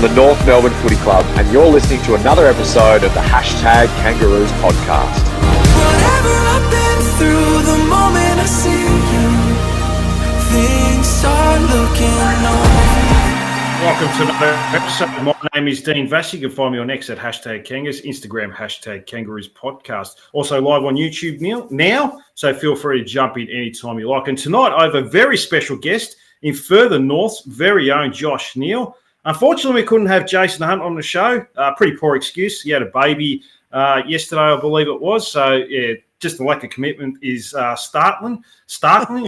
the North Melbourne Footy Club, and you're listening to another episode of the Hashtag Kangaroos podcast. Whatever I've been through, the moment I see you, things start looking up. Welcome to another episode. My name is Dean Vassy. You can find me on X at Hashtag Kangas, Instagram Hashtag Kangaroos Podcast. Also live on YouTube now, so feel free to jump in anytime you like. And tonight I have a very special guest in further North's very own Josh Neal. Unfortunately, we couldn't have Jason Hunt on the show. Pretty poor excuse. He had a baby yesterday, I believe it was. So, yeah, just the lack of commitment is startling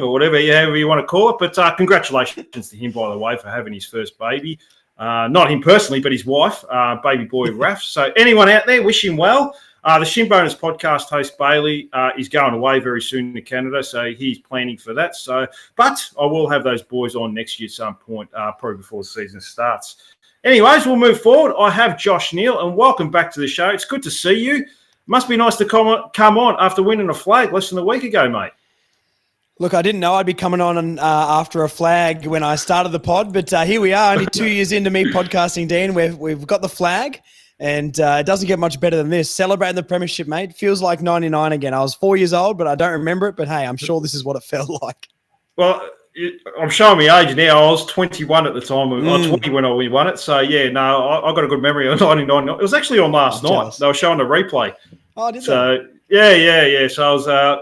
or whatever you want to call it. But congratulations to him, by the way, for having his first baby. Not him personally, but his wife, baby boy Raf. So anyone out there, wish him well. The Shin Bonus podcast host, Bailey, is going away very soon to Canada, so he's planning for that. But I will have those boys on next year at some point, probably before the season starts. Anyways, we'll move forward. I have Josh Neal, and welcome back to the show. It's good to see you. Must be nice to come on after winning a flag less than a week ago, mate. Look, I didn't know I'd be coming on after a flag when I started the pod, but here we are, only 2 years into me podcasting, Dean. We've got the flag, and it doesn't get much better than this. Celebrating the premiership, mate. Feels like 99 again. I was 4 years old, but I don't remember it. But, hey, I'm sure this is what it felt like. Well, I'm showing my age now. I was 21 at the time. I was 20 when we won it. So, yeah, no, I got a good memory of 99. It was actually on last night. Jealous. They were showing a replay. Oh, did so, they? Yeah. So I was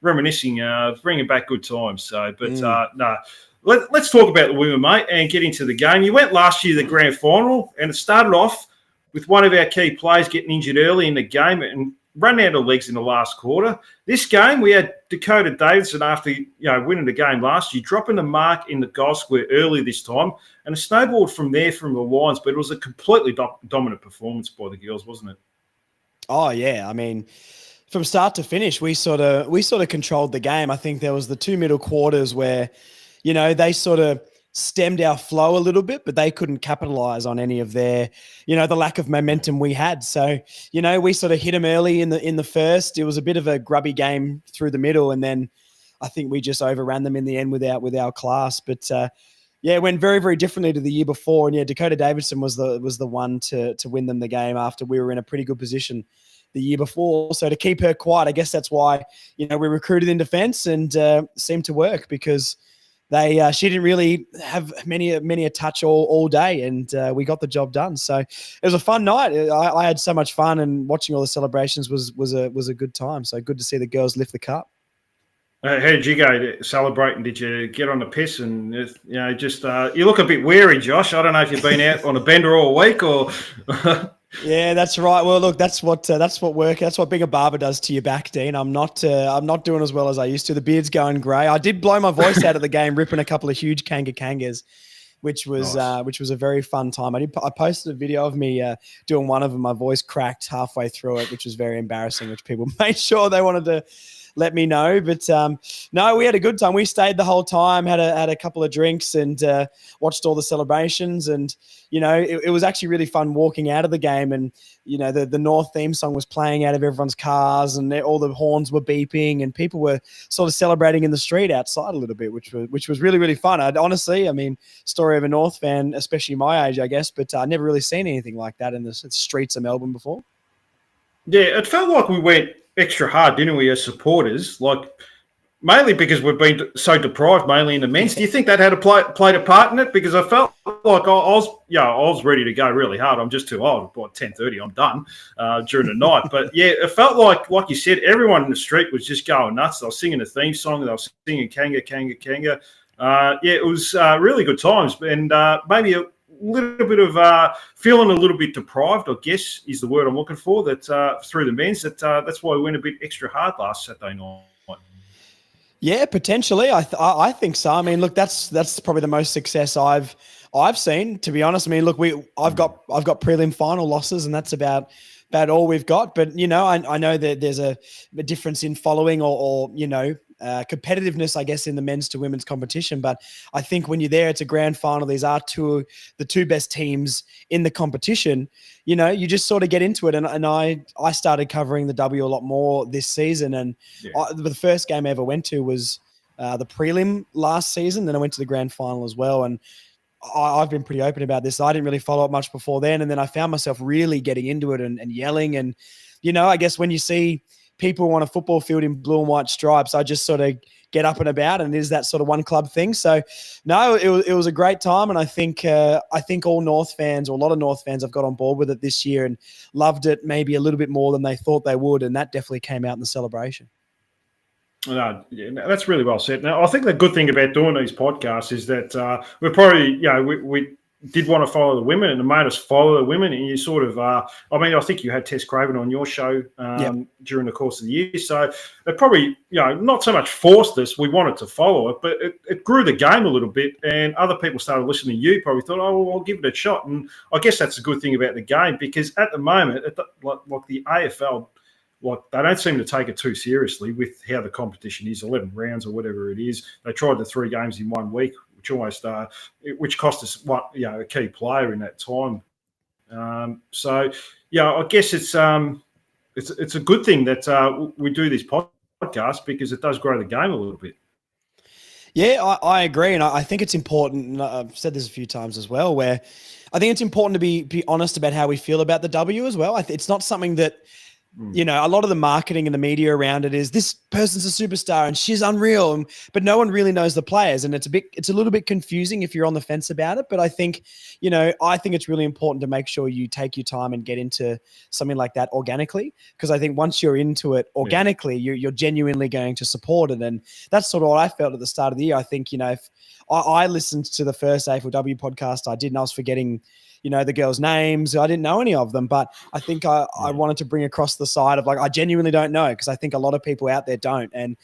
reminiscing, bringing back good times. So, but no. Let's talk about the women, mate, and get into the game. You went last year to the grand final, and it started off with one of our key players getting injured early in the game and run out of legs in the last quarter. This game, we had Dakota Davidson after winning the game last year, dropping the mark in the goal square early this time, and it snowballed from there from the lines. But it was a completely dominant performance by the girls, wasn't it? Oh, yeah. I mean, from start to finish, we sort of controlled the game. I think there was the two middle quarters where, they sort of stemmed our flow a little bit, but they couldn't capitalize on any of their, the lack of momentum we had. So, we sort of hit them early in the first. It was a bit of a grubby game through the middle, and then I think we just overran them in the end with our class. But it went very, very differently to the year before. And Dakota Davidson was the one to win them the game after we were in a pretty good position the year before. So to keep her quiet, I guess that's why we recruited in defence, and seemed to work because she didn't really have many a touch all day, and we got the job done. So it was a fun night. I had so much fun, and watching all the celebrations was a good time. So good to see the girls lift the cup. How did you go to celebrating? Did you get on the piss and you look a bit weary, Josh? I don't know if you've been out on a bender all week or. Yeah, that's right. Well, look, that's what being a barber does to your back, Dean. I'm not doing as well as I used to. The beard's going grey. I did blow my voice out of the game, ripping a couple of huge kangas, which was a very fun time. I posted a video of me doing one of them. My voice cracked halfway through it, which was very embarrassing. Which people made sure they wanted to let me know. But no, we had a good time. We stayed the whole time, had a couple of drinks, and watched all the celebrations. And it was actually really fun walking out of the game. And the North theme song was playing out of everyone's cars, and all the horns were beeping, and people were sort of celebrating in the street outside a little bit, which was really, really fun. Honestly, story of a North fan, especially my age, I guess, but I never really seen anything like that in the streets of Melbourne before. Yeah, it felt like we went extra hard, didn't we, as supporters? Like, mainly because we've been so deprived, mainly in the men's. Do you think that had played a part in it? Because I felt like I was ready to go really hard. I'm just too old. By 10:30, I'm done during the night. But yeah, it felt like you said, everyone in the street was just going nuts. They were singing the theme song. They were singing Kanga, Kanga, Kanga. It was really good times, and maybe a little bit of feeling a little bit deprived, I guess, is the word I'm looking for. That through the men's, that's why we went a bit extra hard last Saturday night. Yeah, potentially. I think so. Look, that's probably the most success I've seen, to be honest. Look, I've got prelim final losses, and that's about all we've got. But I know that there's a difference in following or competitiveness, I guess, in the men's to women's competition. But I think when you're there, it's a grand final. These are the two best teams in the competition. You just sort of get into it. And I started covering the W a lot more this season. And the first game I ever went to was the prelim last season. Then I went to the grand final as well. And I've been pretty open about this. I didn't really follow it much before then. And then I found myself really getting into it and yelling. And, I guess when you see people on a football field in blue and white stripes, I just sort of get up and about, and it is that sort of one club thing. So no, it was a great time. And I think all North fans, or a lot of North fans, have got on board with it this year and loved it maybe a little bit more than they thought they would. And that definitely came out in the celebration. No, yeah, that's really well said. Now, I think the good thing about doing these podcasts is that we're probably, we did want to follow the women, and it made us follow the women. And you sort of, I think you had Tess Craven on your show during the course of the year. So it probably, not so much forced us. We wanted to follow it, but it grew the game a little bit. And other people started listening to you, probably thought, oh, well, I'll give it a shot. And I guess that's a good thing about the game, because at the moment, like the AFL, they don't seem to take it too seriously with how the competition is, 11 rounds or whatever it is. They tried the 3 games in 1 week, which cost us a key player in that time. I guess it's a good thing that we do this podcast, because it does grow the game a little bit. Yeah, I agree. And I think it's important, and I've said this a few times as well, where I think it's important to be honest about how we feel about the W as well. It's not something that, a lot of the marketing and the media around it is, this person's a superstar and she's unreal, but no one really knows the players. And it's a little bit confusing if you're on the fence about it. But I think it's really important to make sure you take your time and get into something like that organically, because I think once you're into it organically, you're genuinely going to support it. And that's sort of what I felt at the start of the year. I think, if I listened to the first AFLW podcast I did, and I was forgetting the girls' names. I didn't know any of them, but I think I wanted to bring across the side of, I genuinely don't know, because I think a lot of people out there don't. And,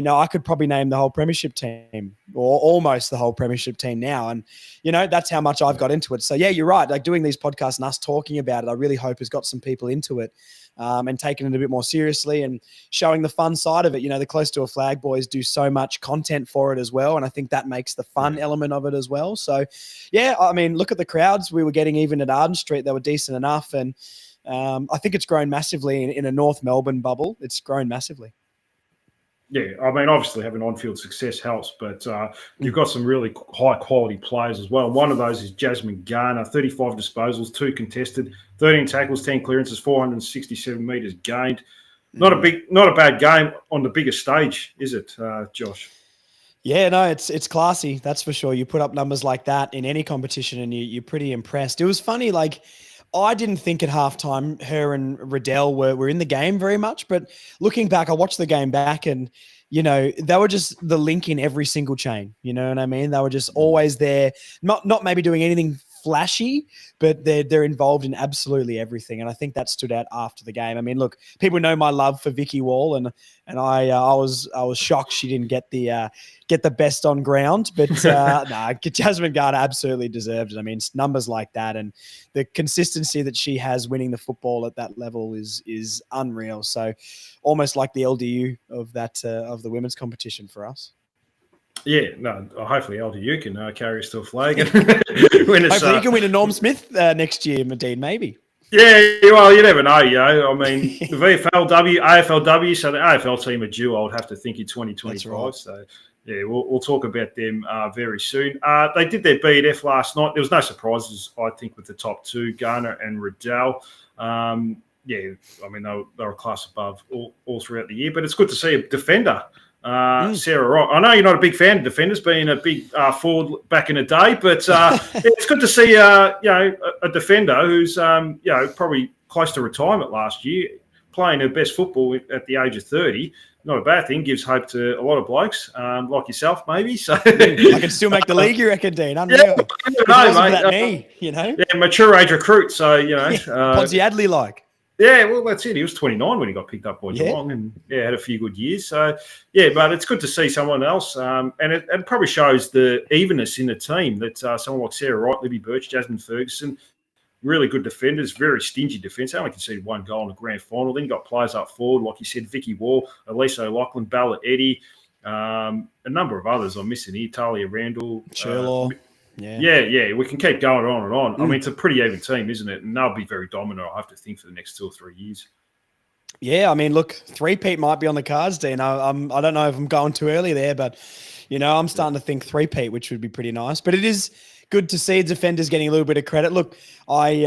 I could probably name the whole premiership team, or almost the whole premiership team now. And, that's how much I've got into it. So yeah, you're right. Like, doing these podcasts and us talking about it, I really hope has got some people into it. And taking it a bit more seriously and showing the fun side of it. The Close to a Flag boys do so much content for it as well. And I think that makes the fun element of it as well. So, yeah, I mean, look at the crowds we were getting even at Arden Street. They were decent enough. And I think it's grown massively in a North Melbourne bubble. It's grown massively. Yeah, I mean, obviously having on-field success helps, but you've got some really high-quality players as well. One of those is Jasmine Garner, 35 disposals, 2 contested, 13 tackles, 10 clearances, 467 metres gained. Not a bad game on the biggest stage, is it, Josh? Yeah, no, it's classy, that's for sure. You put up numbers like that in any competition and you're pretty impressed. It was funny, I didn't think at halftime her and Riddell were in the game very much, but looking back, I watched the game back and, they were just the link in every single chain. You know what I mean? They were just always there, not maybe doing anything flashy, but they're involved in absolutely everything. And I think that stood out after the game. I mean, look, people know my love for Vicky Wall, and I was shocked she didn't get the best on ground, but Jasmine Garner absolutely deserved it. I mean, numbers like that and the consistency that she has winning the football at that level is unreal. So almost like the LDU of that of the women's competition for us. Yeah, no. Hopefully, LDU can carry us to a flag. And hopefully, you can win a Norm Smith next year, Medine. Maybe. Yeah, well, you never know. I mean, the VFLW, AFLW, so the AFL team are due. I would have to think in 2025. Right. So, yeah, we'll talk about them very soon. They did their BF last night. There was no surprises, I think, with the top 2, Garner and Riddell. Yeah, I mean, they were a class above all throughout the year. But it's good to see a defender. Sarah Rock. I know you're not a big fan of defenders, being a big forward back in the day, but it's good to see a defender who's probably close to retirement last year, playing her best football at the age of 30. Not a bad thing. Gives hope to a lot of blokes like yourself, maybe. So I can still make the league, you reckon, Dean? Unreal. Yeah, mate. That knee, Yeah, mature age recruit. So Podsy Adley like. Yeah, well, that's it. He was 29 when he got picked up by Geelong and, had a few good years. So, yeah, but it's good to see someone else. And it probably shows the evenness in the team that someone like Sarah Wright, Libby Birch, Jasmine Ferguson, really good defenders, very stingy defence. They only conceded 1 goal in the grand final. Then you got players up forward, like you said, Vicky Wall, Elise O'Loughlin, Ballard Eddie, a number of others I'm missing here, Talia Randall. Sherlaw. Yeah, we can keep going on and on. I mean, it's a pretty even team, isn't it? And they'll be very dominant, I have to think, for the next 2 or 3 years. Yeah, I mean, look, 3-peat might be on the cards, Dean. I don't know if I'm going too early there, but, I'm starting to think 3-peat, which would be pretty nice. But it is good to see defenders getting a little bit of credit. Look, I'm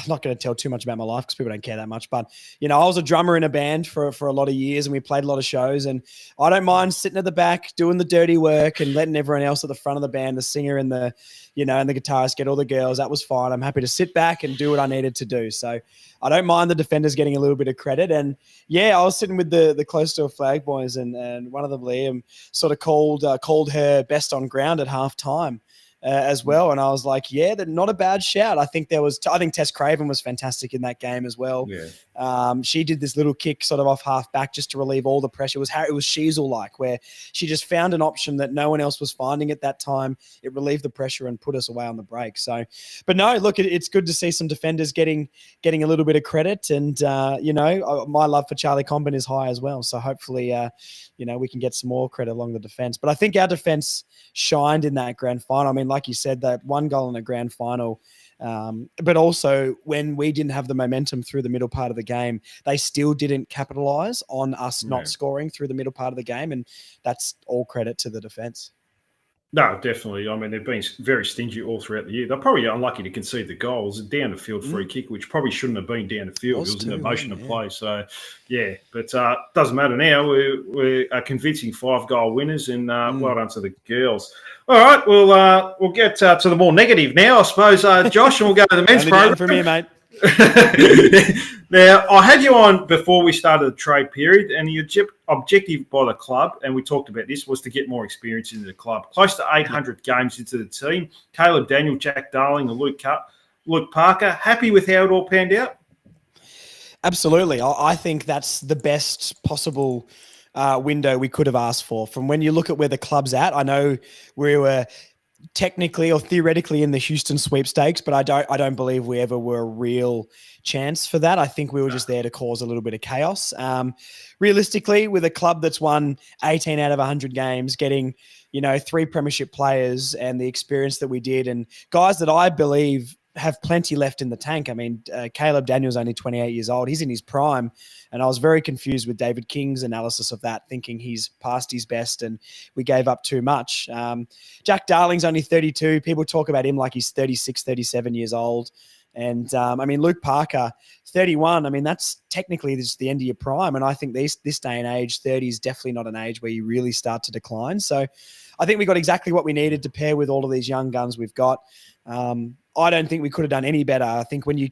not going to tell too much about my life because people don't care that much. But, I was a drummer in a band for a lot of years and we played a lot of shows. And I don't mind sitting at the back, doing the dirty work and letting everyone else at the front of the band, the singer and the guitarist get all the girls. That was fine. I'm happy to sit back and do what I needed to do. So I don't mind the defenders getting a little bit of credit. And yeah, I was sitting with the Close to a Flag boys and one of them, Liam, sort of called her best on ground at halftime. As well. And I was like, yeah, that's not a bad shout. I think Tess Craven was fantastic in that game as well. Yeah. She did this little kick sort of off half back just to relieve all the pressure. It was Sheasel-like, where she just found an option that no one else was finding at that time. It relieved the pressure and put us away on the break. So, but no, look, it's good to see some defenders getting a little bit of credit. And, my love for Charlie Comben is high as well. So hopefully, we can get some more credit along the defense. But I think our defense shined in that grand final. I mean, like you said, that one goal in the grand final, but also when we didn't have the momentum through the middle part of the game, they still didn't capitalize on us not scoring through the middle part of the game. And that's all credit to the defense. No, definitely. I mean, they've been very stingy all throughout the year. They're probably unlucky to concede the goals. Down the field free kick, which probably shouldn't have been down the field. It was an emotion of play. So, yeah, but doesn't matter now. We're convincing 5-goal winners, and well done to the girls. All right, we'll get to the more negative now, I suppose, Josh, and we'll go to the men's program. From here, mate. Now, I had you on before we started the trade period, and the objective by the club, and we talked about this, was to get more experience into the club. Close to 800 games into the team. Caleb Daniel, Jack Darling, and Luke Parker. Happy with how it all panned out? Absolutely. I think that's the best possible window we could have asked for. From when you look at where the club's at, I know we were technically or theoretically in the Houston sweepstakes, but I don't believe we ever were a real chance for that. I think we were just there to cause a little bit of chaos. Realistically, with a club that's won 18 out of 100 games, getting 3 premiership players and the experience that we did, and guys that I believe have plenty left in the tank. I mean, Caleb Daniel's only 28 years old. He's in his prime. And I was very confused with David King's analysis of that, thinking he's past his best and we gave up too much. Jack Darling's only 32. People talk about him like he's 36, 37 years old. And, Luke Parker, 31. I mean, that's technically just the end of your prime. And I think this day and age, 30 is definitely not an age where you really start to decline. So I think we got exactly what we needed to pair with all of these young guns we've got. I don't think we could have done any better. I think when you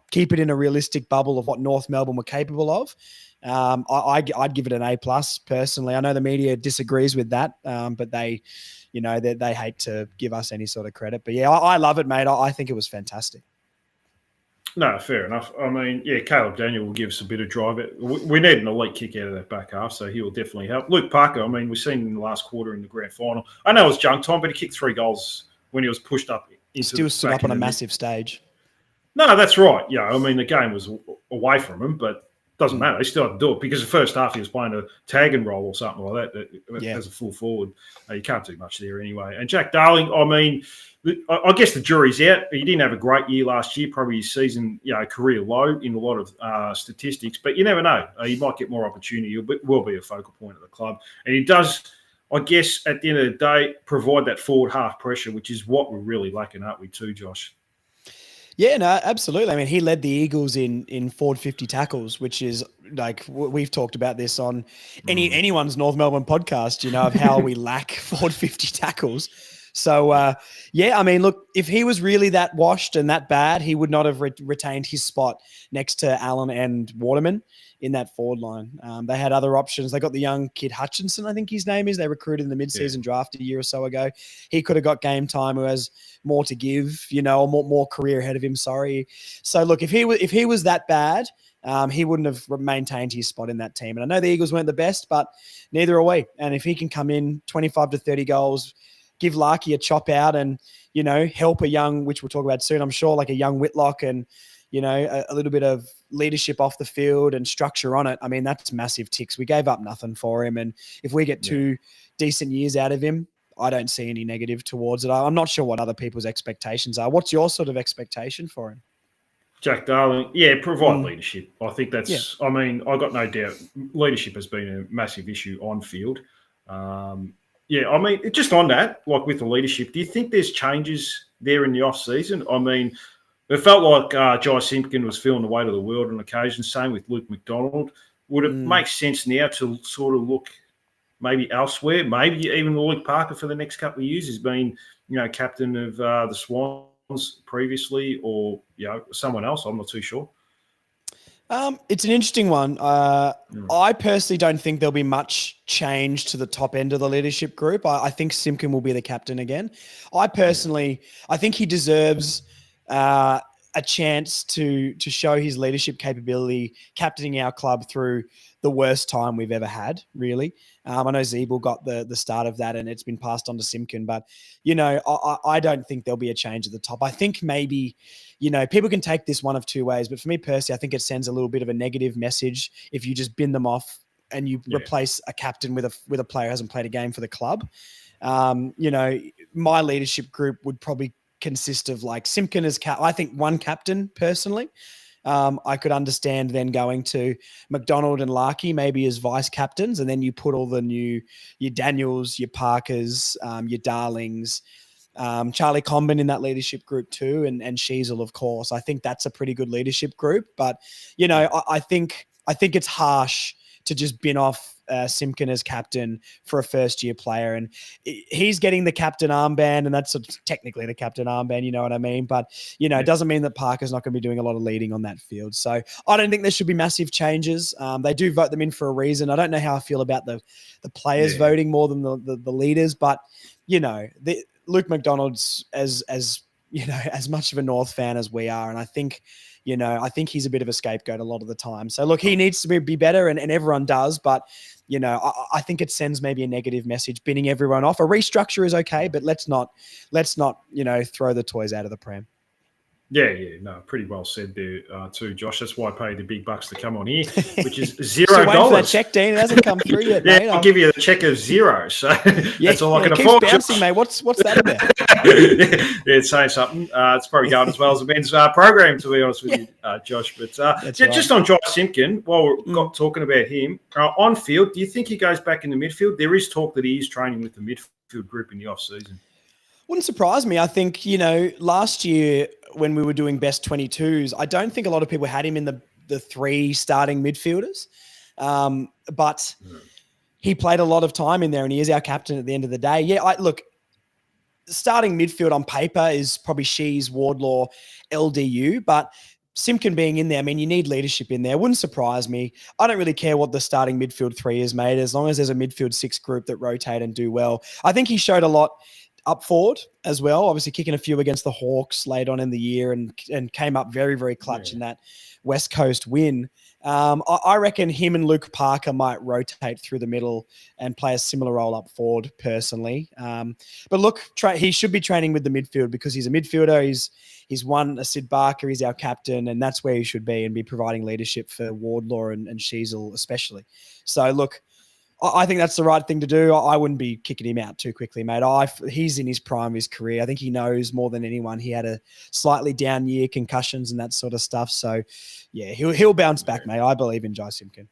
keep it in a realistic bubble of what North Melbourne were capable of, I'd give it an A+ personally. I know the media disagrees with that, but they hate to give us any sort of credit. But yeah, I love it, mate. I think it was fantastic. No, fair enough. I mean, yeah, Caleb Daniel will give us a bit of drive. We need an elite kick out of that back half, so he will definitely help. Luke Parker, I mean, we've seen him in the last quarter in the grand final. I know it was junk time, but he kicked 3 goals when he was pushed up. Still stood up on a massive stage. No, that's right. Yeah, I mean, the game was away from him, but it doesn't matter. He still had to do it because the first half he was playing a tag and roll or something like that as a full forward. You can't do much there anyway. And Jack Darling, I mean, I guess the jury's out. He didn't have a great year last year, probably his season, career low in a lot of statistics, but you never know. He might get more opportunity. He will be a focal point of the club. And he does, I guess, at the end of the day, provide that forward half pressure, which is what we're really lacking, aren't we, too, Josh? Yeah, no, absolutely. I mean, he led the Eagles in forward 50 tackles, which is like we've talked about this on anyone's North Melbourne podcast, of how we lack forward 50 tackles. So, I mean, look, if he was really that washed and that bad, he would not have retained his spot next to Allen and Waterman in that forward line. They had other options. They got the young kid Hutchinson, I think his name is. They recruited in the mid-season draft a year or so ago. He could have got game time, who has more to give, or more career ahead of him. Sorry. So look, if he was that bad, he wouldn't have maintained his spot in that team. And I know the Eagles weren't the best, but neither are we. And if he can come in 25 to 30 goals, give Larky a chop out and, help a young, which we'll talk about soon, I'm sure, like a young Whitlock and, a little bit of leadership off the field and structure on it. I mean, that's massive ticks. We gave up nothing for him. And if we get 2 decent years out of him, I don't see any negative towards it. I'm not sure what other people's expectations are. What's your sort of expectation for him? Jack Darling, provide leadership. I think that's, I mean, I got no doubt leadership has been a massive issue on field. I mean, just on that, like with the leadership, do you think there's changes there in the off season? I mean, it felt like Jai Simpkin was feeling the weight of the world on occasion. Same with Luke McDonald. Would it make sense now to sort of look maybe elsewhere? Maybe even Luke Parker for the next couple of years has been, captain of the Swans previously, or someone else. I'm not too sure. It's an interesting one. I personally don't think there'll be much change to the top end of the leadership group. I think Simpkin will be the captain again. I think he deserves a chance to show his leadership capability, captaining our club through the worst time we've ever had, really. I know Zeeble got the start of that and it's been passed on to Simpkin, but, I don't think there'll be a change at the top. I think maybe, people can take this one of two ways, but for me personally, I think it sends a little bit of a negative message if you just bin them off and you replace a captain with a player who hasn't played a game for the club. My leadership group would probably consist of like Simpkin as I think one captain personally. I could understand then going to McDonald and Larkey maybe as vice captains, and then you put all your Daniels, your Parkers, your Darlings, Charlie Comben in that leadership group too, and Sheasel, of course. I think that's a pretty good leadership group, but I think it's harsh to just bin off Simpkin as captain for a first-year player. And he's getting the captain armband, and that's technically the captain armband, you know what I mean? But, it doesn't mean that Parker's not going to be doing a lot of leading on that field. So I don't think there should be massive changes. They do vote them in for a reason. I don't know how I feel about the players voting more than the leaders, but, Luke McDonald's as much of a North fan as we are, and I think he's a bit of a scapegoat a lot of the time. So look, he needs to be better, and everyone does, but I think it sends maybe a negative message, binning everyone off. A restructure is okay, but let's not throw the toys out of the pram. Yeah, no, pretty well said there too, Josh. That's why I paid the big bucks to come on here, which is $0. Still waiting for that check, Dean. It hasn't come through yet, mate. I'll give you a check of $0. So that's all I can afford. Keeps bouncing, mate. What's that about? It's saying something. It's probably going as well as the men's program, to be honest with you, Josh. But just on Jai Simpkin, while we're talking about him, on field, do you think he goes back in the midfield? There is talk that he is training with the midfield group in the off-season. Wouldn't surprise me. I think, last year when we were doing best 22s, I don't think a lot of people had him in the three starting midfielders. But he played a lot of time in there and he is our captain at the end of the day. Yeah, look, starting midfield on paper is probably Shees, Wardlaw, LDU, but Simpkin being in there, I mean, you need leadership in there. Wouldn't surprise me. I don't really care what the starting midfield three is, mate, as long as there's a midfield six group that rotate and do well. I think he showed a lot up forward as well, obviously kicking a few against the Hawks late on in the year and came up very, very clutch in that West Coast win. I reckon him and Luke Parker might rotate through the middle and play a similar role up forward personally. But look, he should be training with the midfield because he's a midfielder. He's won a Sid Barker. He's our captain, and that's where he should be and be providing leadership for Wardlaw and Sheasel especially. So look, I think that's the right thing to do. I wouldn't be kicking him out too quickly, mate. He's in his prime of his career. I think he knows more than anyone. He had a slightly down year, concussions and that sort of stuff. So, yeah, he'll bounce back, mate. I believe in Jai Simpkin.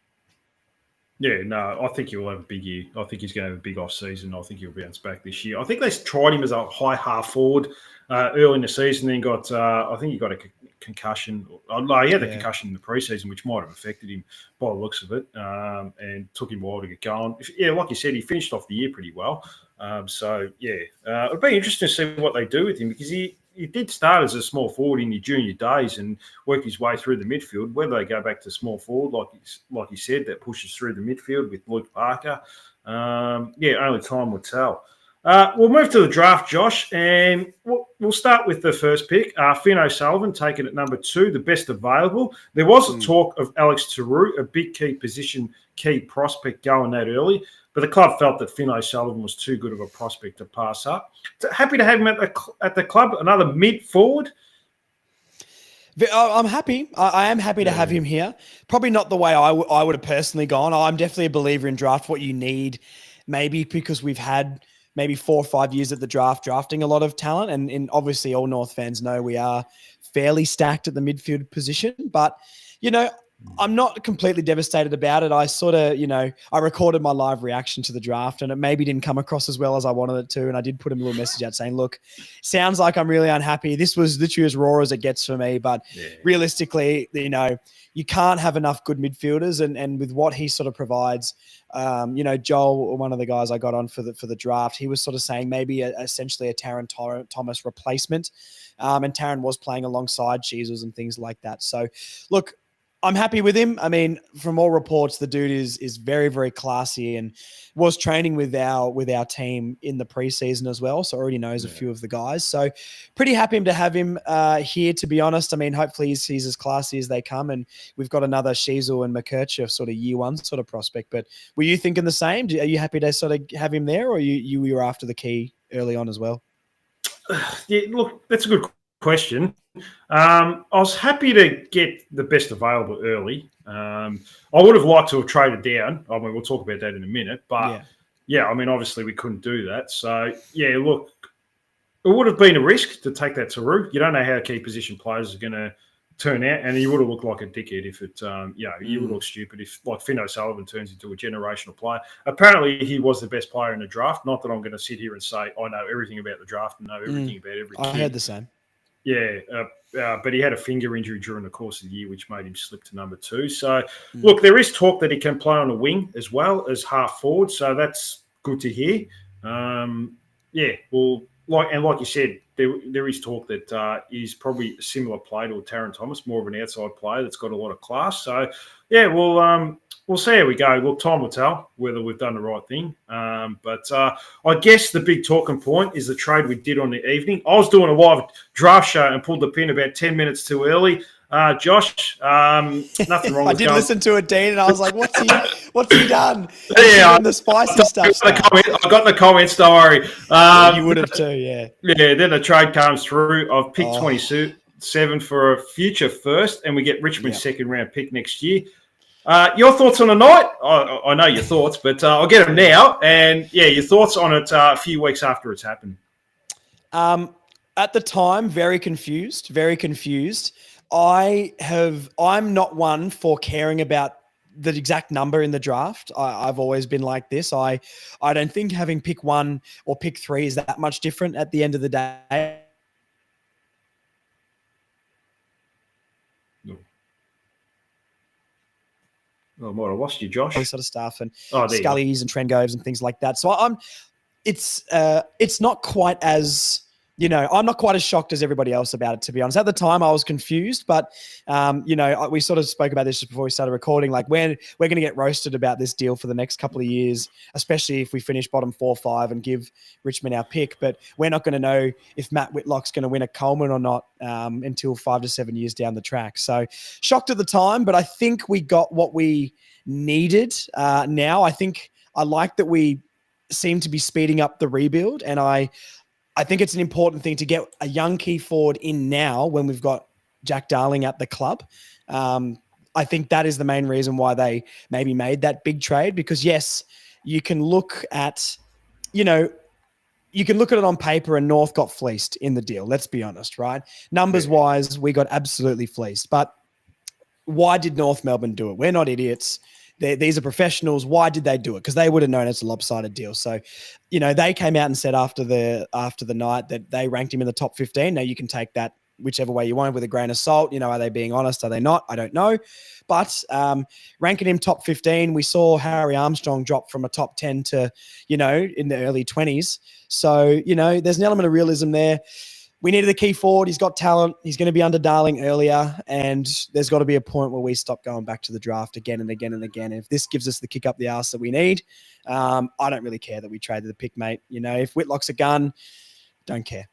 Yeah, no, I think he'll have a big year. I think he's going to have a big off-season. I think he'll bounce back this year. I think they tried him as a high half forward early in the season, then got, I think he got a concussion. No, he had the concussion in the preseason, which might have affected him by the looks of it, and took him a while to get going. Yeah, like you said, he finished off the year pretty well. It'll be interesting to see what they do with him because he did start as a small forward in your junior days and work his way through the midfield. Whether they go back to small forward, like you said, that pushes through the midfield with Luke Parker, only time will tell. We'll move to the draft, Josh, and we'll start with the first pick. Finn O'Sullivan taken at number 2, the best available. There was a talk of Alex Taru, a big key prospect going that early, but the club felt that Finn O'Sullivan was too good of a prospect to pass up. So happy to have him at the club, another mid-forward. I'm happy. I am happy to have him here. Probably not the way I would have personally gone. I'm definitely a believer in draft what you need, maybe because we've had maybe 4 or 5 years at the drafting a lot of talent. And obviously all North fans know we are fairly stacked at the midfield position. But, I'm not completely devastated about it. I sort of, I recorded my live reaction to the draft and it maybe didn't come across as well as I wanted it to. And I did put him a little message out saying, look, sounds like I'm really unhappy. This was literally as raw as it gets for me. But realistically, you can't have enough good midfielders. And with what he sort of provides, Joel, one of the guys I got on for the draft, he was sort of saying maybe essentially a Taron Thomas replacement. And Taron was playing alongside Sheasels and things like that. So, look, I'm happy with him. I mean, from all reports, the dude is very, very classy and was training with our team in the preseason as well. So already knows a few of the guys. So pretty happy to have him here, to be honest. I mean, hopefully he's as classy as they come. And we've got another Sheasel and McKercher sort of year one sort of prospect. But were you thinking the same? Are you happy to sort of have him there, or you were after the key early on as well? Yeah, look, that's a good question. I was happy to get the best available early. I would have liked to have traded down. I mean, we'll talk about that in a minute. But, I mean, obviously we couldn't do that. So, look, it would have been a risk to take that to Roo. You don't know how key position players are going to turn out, and you would have looked like a dickhead if it, you would look stupid if, like, Finn O'Sullivan turns into a generational player. Apparently, he was the best player in the draft. Not that I'm going to sit here and say I know everything about the draft and know everything about every kid. I heard the same. Yeah, but he had a finger injury during the course of the year, which made him slip to number 2. So, look, there is talk that he can play on a wing as well as half forward, so that's good to hear. Like you said, there is talk that he's probably a similar player to Taron Thomas, more of an outside player that's got a lot of class. So, we'll see how we go. Look, time will tell whether we've done the right thing. But I guess the big talking point is the trade we did on the evening. I was doing a live draft show and pulled the pin about 10 minutes too early. Josh, nothing wrong with I did listen to it, Dean, and I was like, what's he done? The spicy stuff. I got in the comments, don't worry. You would have too, yeah. Yeah, then the trade comes through. I've picked 27 for a future first, and we get Richmond's second round pick next year. Your thoughts on the night? I know your thoughts, but I'll get them now. And, your thoughts on it a few weeks after it's happened. At the time, very confused. I'm not one for caring about the exact number in the draft. I've always been like this. I don't think having pick 1 or pick 3 is that much different at the end of the day. Oh, I might have lost you, Josh. All this sort of stuff and Scullies and Trengoves and things like that. So it's not quite as, I'm not quite as shocked as everybody else about it, to be honest. At the time, I was confused, but, we sort of spoke about this just before we started recording. Like, we're going to get roasted about this deal for the next couple of years, especially if we finish bottom 4 or 5 and give Richmond our pick. But we're not going to know if Matt Whitlock's going to win a Coleman or not until 5 to 7 years down the track. So shocked at the time, but I think we got what we needed. Now, I like that we seem to be speeding up the rebuild, and I think it's an important thing to get a young key forward in now when we've got Jack Darling at the club. I think that is the main reason why they maybe made that big trade, because yes, you can look at, it on paper and North got fleeced in the deal. Let's be honest, right? Numbers wise, we got absolutely fleeced, but why did North Melbourne do it? We're not idiots. These are professionals. Why did they do it? Because they would have known it's a lopsided deal. So, they came out and said after the night that they ranked him in the top 15. Now you can take that whichever way you want with a grain of salt. Are they being honest? Are they not? I don't know. But ranking him top 15, we saw Harry Armstrong drop from a top 10 to, in the early 20s. So, there's an element of realism there. We needed a key forward. He's got talent. He's going to be under Darling earlier. And there's got to be a point where we stop going back to the draft again and again and again. If this gives us the kick up the arse that we need, I don't really care that we traded the pick, mate. If Whitlock's a gun, don't care.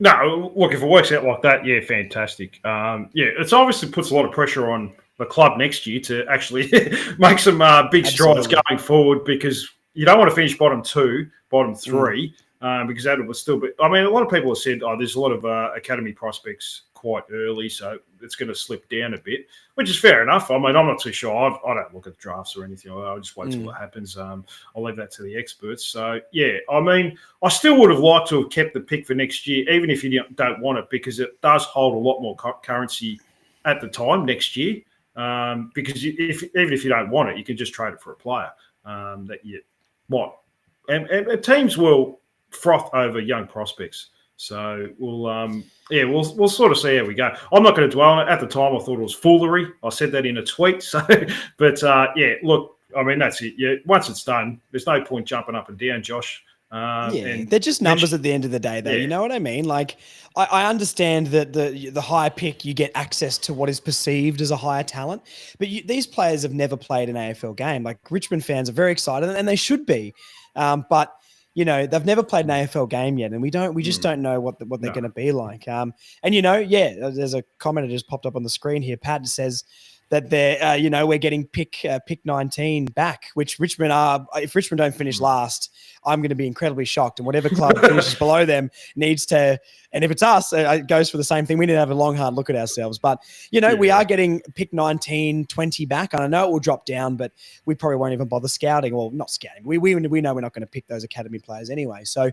No, look, if it works out like that, fantastic. It's obviously puts a lot of pressure on the club next year to actually make some big strides going forward, because you don't want to finish bottom 2, bottom 3. Because that was still, a lot of people have said, there's a lot of academy prospects quite early, so it's going to slip down a bit, which is fair enough. I'm not too sure. I don't look at the drafts or anything. I'll just wait till it happens. I'll leave that to the experts. So, I still would have liked to have kept the pick for next year, even if you don't want it, because it does hold a lot more currency at the time next year. because even if you don't want it, you can just trade it for a player that you want. And teams will froth over young prospects. So we'll sort of see how we go. I'm not going to dwell on it. At the time, I thought it was foolery. I said that in a tweet. So, but look, I mean, that's it. Yeah, once it's done, there's no point jumping up and down, Josh. They're just numbers at the end of the day, though. Yeah. You know what I mean? Like, I understand that the higher pick, you get access to what is perceived as a higher talent, but these players have never played an AFL game. Like, Richmond fans are very excited, and they should be, but they've never played an AFL game yet, and we just don't know what they're going to be like. There's a comment that just popped up on the screen here. Pat says that they're, we're getting pick 19 back, which Richmond are. If Richmond don't finish last, I'm going to be incredibly shocked. And whatever club finishes below them needs to, and if it's us, it goes for the same thing. We need to have a long, hard look at ourselves. But, we are getting pick 19, 20 back. And I know it will drop down, but we probably won't even bother scouting. Well, not scouting. We know we're not going to pick those academy players anyway. So,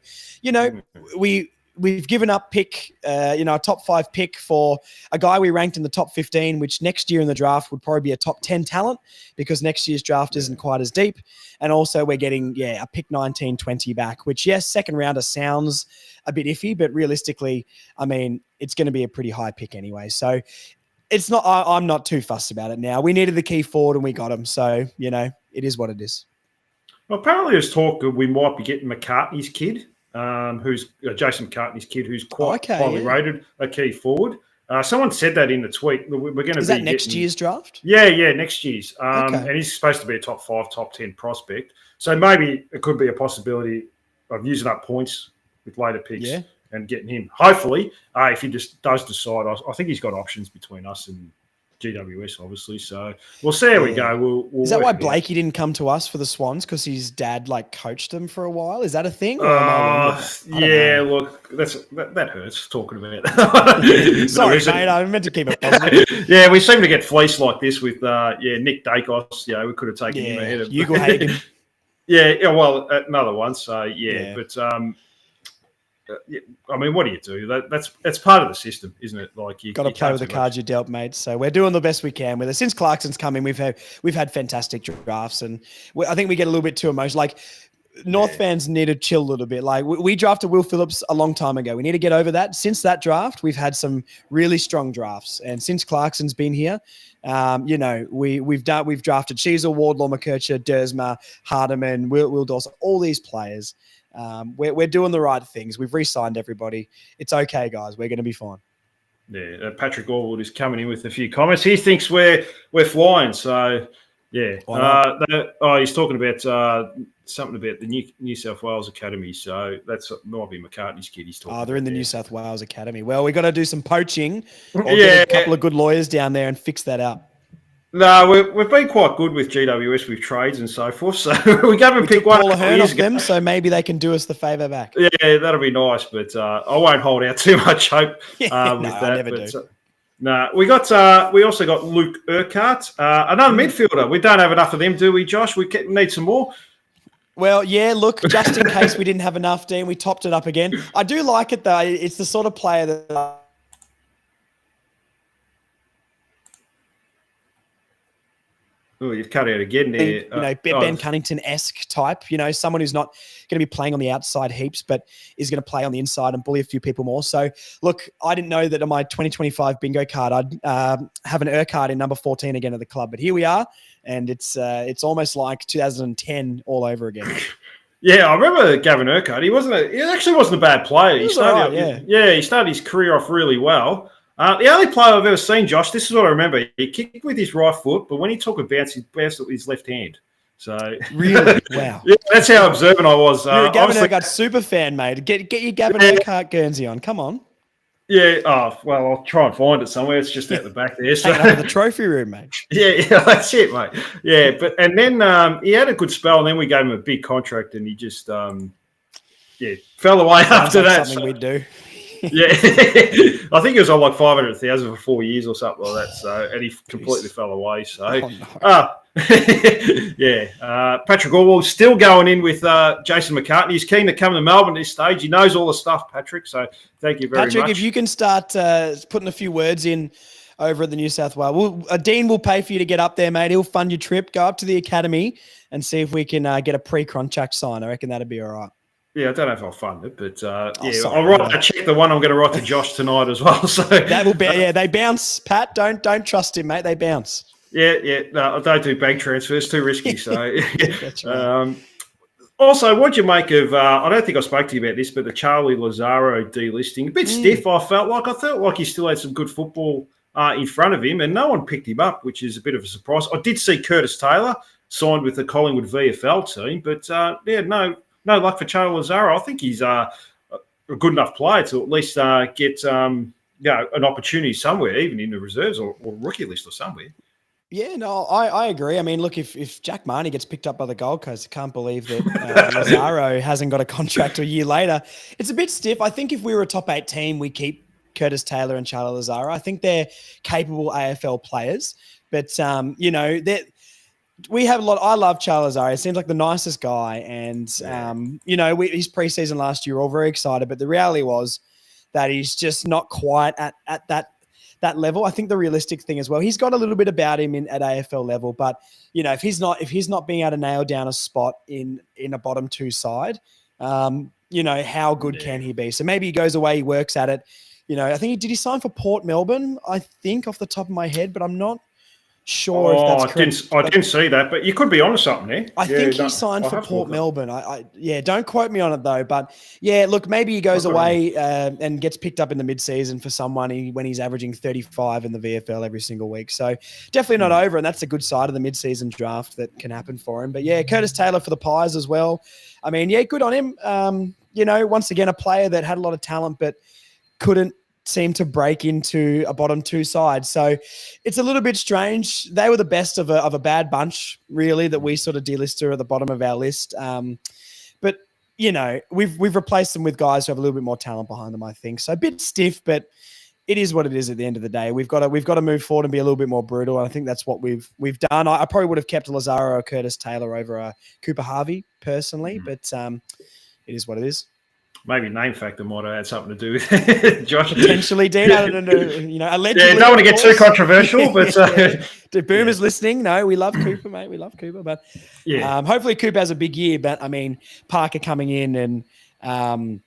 we've given up a top 5 pick for a guy we ranked in the top 15, which next year in the draft would probably be a top 10 talent because next year's draft isn't quite as deep. And also we're getting, a pick 19, 20 back, which, yes, second rounder sounds a bit iffy, but realistically, I mean, it's going to be a pretty high pick anyway. So it's not, I'm not too fussed about it now. We needed the key forward and we got him. So, it is what it is. Well, apparently there's talk that we might be getting McCartney's kid. Who's Jason McCartney's kid, who's quite highly rated, a key forward. Someone said that in the tweet. We're going to Is that next year's draft? Yeah, next year's. And he's supposed to be a top 5, top 10 prospect. So maybe it could be a possibility of using up points with later picks and getting him. Hopefully, if he just does decide, I think he's got options between us and GWS, obviously. So we'll see how we go. We'll Is that why Blakey didn't come to us for the Swans? Because his dad coached him for a while? Is that a thing? Look, that hurts talking about it. Sorry, mate. I meant to keep it positive. We seem to get fleeced like this with Nick Dacos. We could have taken him ahead of Hugo Hagen. Another one. So but I mean, what do you do? That's part of the system, isn't it? Like you got to play with the cards you dealt, mate. So we're doing the best we can with it. Since Clarkson's come in, we've had fantastic drafts, and I think we get a little bit too emotional. Like North fans need to chill a little bit. Like we drafted Will Phillips a long time ago. We need to get over that. Since that draft, we've had some really strong drafts, and since Clarkson's been here, we've drafted Sheasel, Wardlaw, McKercher, Dersma, Hardiman, Will Dawson, all these players. We're doing the right things. We've re-signed everybody. It's okay, guys. We're going to be fine. Yeah, Patrick Orwood is coming in with a few comments. He thinks we're flying. So, he's talking about something about the New South Wales Academy. So that might be McCartney's kid he's talking about. They're in the New South Wales Academy. Well, we got to do some poaching or get a couple of good lawyers down there and fix that up. No, we've been quite good with GWS with trades and so forth. So we go and pick one Paul Ahern off them, so maybe they can do us the favour back. Yeah, that'll be nice, but I won't hold out too much hope with that. I never do. We also got Luke Urquhart, another midfielder. We don't have enough of them, do we, Josh? We need some more. Well, look, just in case we didn't have enough, Dean, we topped it up again. I do like it, though. It's the sort of player that... Oh, you've cut out again there. Ben Cunnington-esque type, someone who's not going to be playing on the outside heaps, but is going to play on the inside and bully a few people more. So, look, I didn't know that on my 2025 bingo card, I'd have an Urquhart in number 14 again at the club. But here we are, and it's almost like 2010 all over again. Yeah, I remember Gavin Urquhart. He actually wasn't a bad player. He started his career off really well. The only player I've ever seen, Josh, this is what I remember. He kicked with his right foot, but when he took a bounce, he bounced with his left hand. So really, wow. Yeah, that's how observant I was. You're a Gavin Urquhart super fan, mate. Get your Gavin Urquhart Guernsey on. Come on. Yeah. Oh, well, I'll try and find it somewhere. It's just out the back there. So. Taking over the trophy room, mate. Yeah, that's it, mate. Yeah, and then he had a good spell, and then we gave him a big contract, and he just fell away after that. Something we'd do. Yeah, I think it was on like 500,000 for 4 years or something like that. So, and he completely fell away. So, Patrick Orwell still going in with Jason McCartney. He's keen to come to Melbourne at this stage. He knows all the stuff, Patrick. So, thank you very much. Patrick, if you can start putting a few words in over at the New South Wales. Dean will pay for you to get up there, mate. He'll fund your trip. Go up to the academy and see if we can get a pre-contract sign. I reckon that'd be all right. Yeah, I don't know if I'll fund it, but sorry, I'll check the one I'm going to write to Josh tonight as well. So that will be, they bounce. Pat, don't trust him, mate. They bounce. Yeah. No, I don't do bank transfers; too risky. So, That's right. Also, what'd you make of? I don't think I spoke to you about this, but the Charlie Lazaro delisting, a bit stiff. I felt like he still had some good football in front of him, and no one picked him up, which is a bit of a surprise. I did see Curtis Taylor signed with the Collingwood VFL team, but no luck for Charlie Lazaro. I think he's a good enough player to at least get an opportunity somewhere, even in the reserves or rookie list or somewhere. Yeah, no, I agree. I mean, look, if Jack Marnie gets picked up by the Gold Coast, I can't believe that Lazaro hasn't got a contract a year later. It's a bit stiff. I think if we were a top 8 team, we keep Curtis Taylor and Charlie Lazaro. I think they're capable AFL players, but we have a lot. I love Charlie Lazaro. He seems like the nicest guy, and his preseason last year, we're all very excited. But the reality was that he's just not quite at that level. I think the realistic thing as well, he's got a little bit about him at AFL level, but if he's not being able to nail down a spot in a bottom 2 side, how good can he be? So maybe he goes away, he works at it. I think did he sign for Port Melbourne? I think off the top of my head, but I'm not sure if that's correct. I didn't see that, but you could be onto something there. I think he signed for Port Melbourne. Don't quote me on it though. But yeah, look, maybe he goes away and gets picked up in the mid-season for someone when he's averaging 35 in the VFL every single week. So definitely not over, and that's a good side of the mid-season draft that can happen for him. But yeah, Curtis Taylor for the Pies as well. I mean, yeah, good on him. Once again, a player that had a lot of talent but couldn't seem to break into a bottom 2 side. So it's a little bit strange. They were the best of a bad bunch, really, that we sort of delisted at the bottom of our list. But we've replaced them with guys who have a little bit more talent behind them, I think. So a bit stiff, but it is what it is at the end of the day. We've got to move forward and be a little bit more brutal. And I think that's what we've done. I probably would have kept Lazaro or Curtis Taylor over Cooper Harvey personally, but it is what it is. Maybe name factor might have had something to do with it, Josh. Potentially, Dean. I don't know. Allegedly. Yeah, don't want to get too controversial, but the Boomer's listening. No, we love Cooper, mate. We love Cooper, but hopefully Cooper has a big year. But I mean, Parker coming in and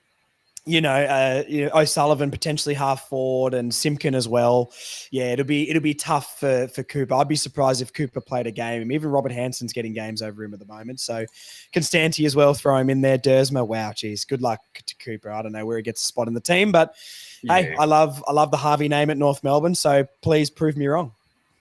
O'Sullivan potentially half forward and Simpkin as well. Yeah, it'll be tough for Cooper. I'd be surprised if Cooper played a game. Even Robert Hansen's getting games over him at the moment. So Constanti as well, throw him in there. Dersma, wow, geez, good luck to Cooper. I don't know where he gets a spot in the team, but hey, I love the Harvey name at North Melbourne. So please prove me wrong.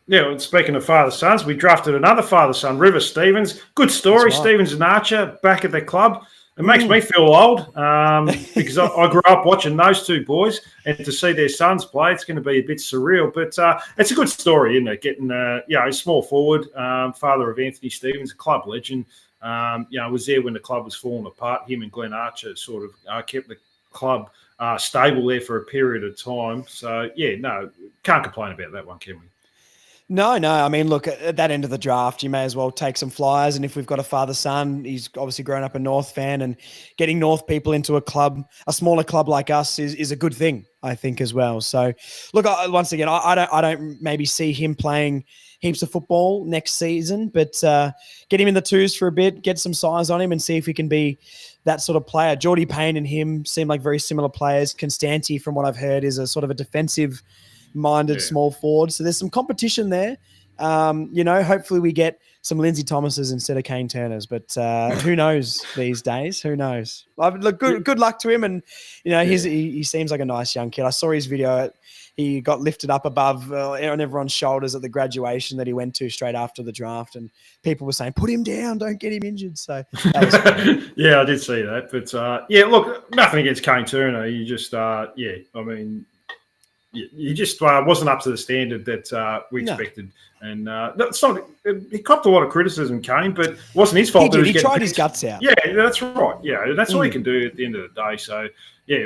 Yeah, well, speaking of father-sons, we drafted another father-son, River Stevens. Good story. Right. Stevens and Archer back at the club. It makes me feel old because I grew up watching those two boys, and to see their sons play, it's going to be a bit surreal. But it's a good story, isn't it? Getting a small forward, father of Anthony Stevens, a club legend. Was there when the club was falling apart. Him and Glenn Archer sort of kept the club stable there for a period of time. So can't complain about that one, can we? No. I mean, look, at that end of the draft, you may as well take some flyers. And if we've got a father-son, he's obviously grown up a North fan, and getting North people into a smaller club like us is a good thing, I think, as well. So, look, once again, I don't maybe see him playing heaps of football next season, but get him in the twos for a bit, get some size on him, and see if he can be that sort of player. Geordie Payne and him seem like very similar players. Constanti, from what I've heard, is a sort of a defensive-minded small forward. So there's some competition there. Hopefully we get some Lindsay Thomases instead of Kane Turners, but who knows these days? Who knows? Look, good luck to him. And, he seems like a nice young kid. I saw his video. He got lifted up above on everyone's shoulders at the graduation that he went to straight after the draft. And people were saying, put him down, don't get him injured. So that was fun. Yeah, I did see that. But, look, nothing against Kane Turner. You just, he just wasn't up to the standard that we expected. And that's not. He copped a lot of criticism, Kane, but it wasn't his fault. He tried his guts out. Yeah, that's right. Yeah, that's all he can do at the end of the day. So,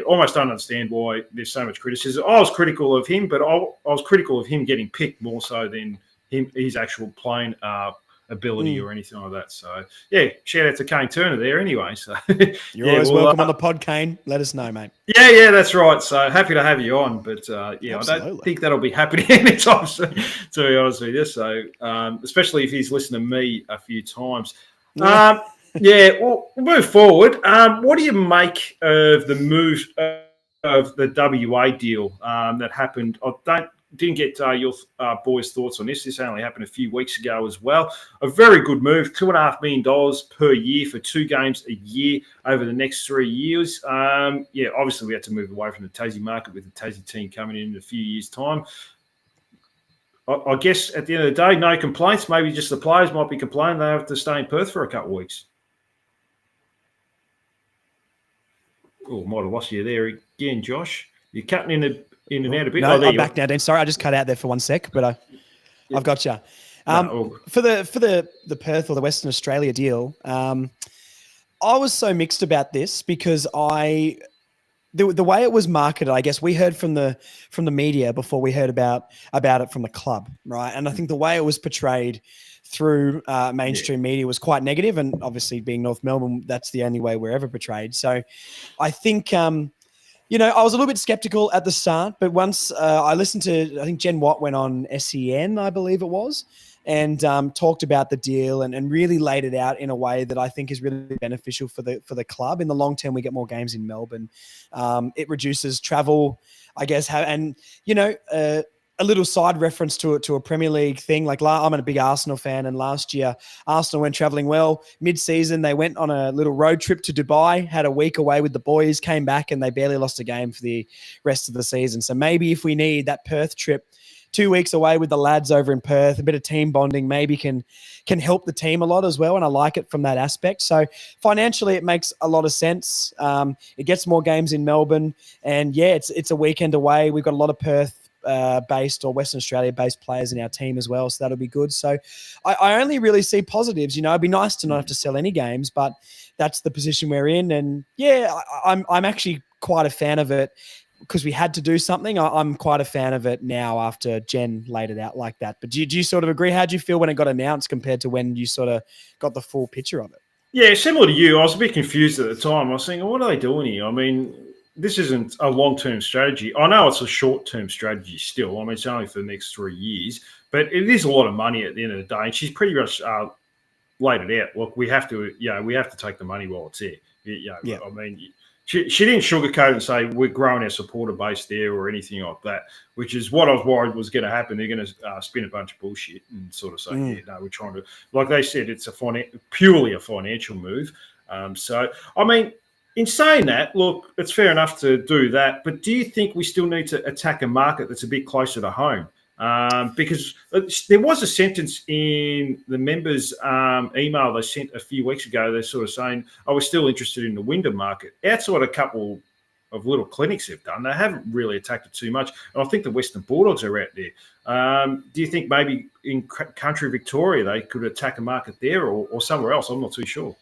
almost don't understand why there's so much criticism. I was critical of him, but I was critical of him getting picked more so than his actual playing ability or anything like that. So, yeah, shout out to Kane Turner there anyway. So You're always welcome on the pod, Kane. Let us know, mate. Yeah, that's right. So happy to have you on. But, Absolutely. I don't think that'll be happening anytime soon, to be honest with you. So, especially if he's listened to me a few times. We'll move forward. What do you make of the move of the WA deal that happened? Didn't get your boys' thoughts on this. This only happened a few weeks ago as well. A very good move, $2.5 million per year for 2 games a year over the next 3 years. Obviously we had to move away from the Tassie market with the Tassie team coming in a few years' time. I guess at the end of the day, no complaints. Maybe just the players might be complaining they have to stay in Perth for a couple of weeks. Oh, might have lost you there again, Josh. You're cutting in and out a bit. No, I'm back now, Dan. Sorry, I just cut out there for 1 sec, but I've got you. For the Perth or the Western Australia deal, I was so mixed about this because the way it was marketed, I guess we heard from the media before we heard about it from the club, right? And I think the way it was portrayed through mainstream media was quite negative, and obviously being North Melbourne, that's the only way we're ever portrayed. So I think I was a little bit skeptical at the start, but once I listened to, I think Jen Watt went on SEN, I believe it was, and talked about the deal and really laid it out in a way that I think is really beneficial for the club. In the long term, we get more games in Melbourne. It reduces travel, I guess, a little side reference to a Premier League thing. Like I'm a big Arsenal fan, and last year Arsenal went traveling well. Mid-season, they went on a little road trip to Dubai, had a week away with the boys, came back, and they barely lost a game for the rest of the season. So maybe if we need that Perth trip, 2 weeks away with the lads over in Perth, a bit of team bonding, maybe can help the team a lot as well. And I like it from that aspect. So financially, it makes a lot of sense. It gets more games in Melbourne, and it's a weekend away. We've got a lot of Perth based or Western Australia based players in our team as well, so that'll be good. So I only really see positives. It'd be nice to not have to sell any games, but that's the position we're in. And I'm actually quite a fan of it because we had to do something. I'm quite a fan of it now after Jen laid it out like that. But do you sort of agree? How do you feel when it got announced compared to when you sort of got the full picture of it? Yeah, similar to you. I was a bit confused at the time. I was thinking, what are they doing here? I mean, this isn't a long-term strategy. I know it's a short-term strategy still. I mean, it's only for the next 3 years, but it is a lot of money at the end of the day. And she's pretty much laid it out. Look, we have to take the money while it's there. Yeah. I mean, she didn't sugarcoat and say we're growing our supporter base there or anything like that, which is what I was worried was going to happen. They're going to spin a bunch of bullshit and sort of say, we're trying to, like they said, it's purely a financial move. So, I mean, in saying that, look, it's fair enough to do that, but do you think we still need to attack a market that's a bit closer to home? Because there was a sentence in the members' email they sent a few weeks ago. They're sort of saying, we're still interested in the Wyndham market. Outside a couple of little clinics they've done, they haven't really attacked it too much. And I think the Western Bulldogs are out there. Do you think maybe in country Victoria they could attack a market there or somewhere else? I'm not too sure.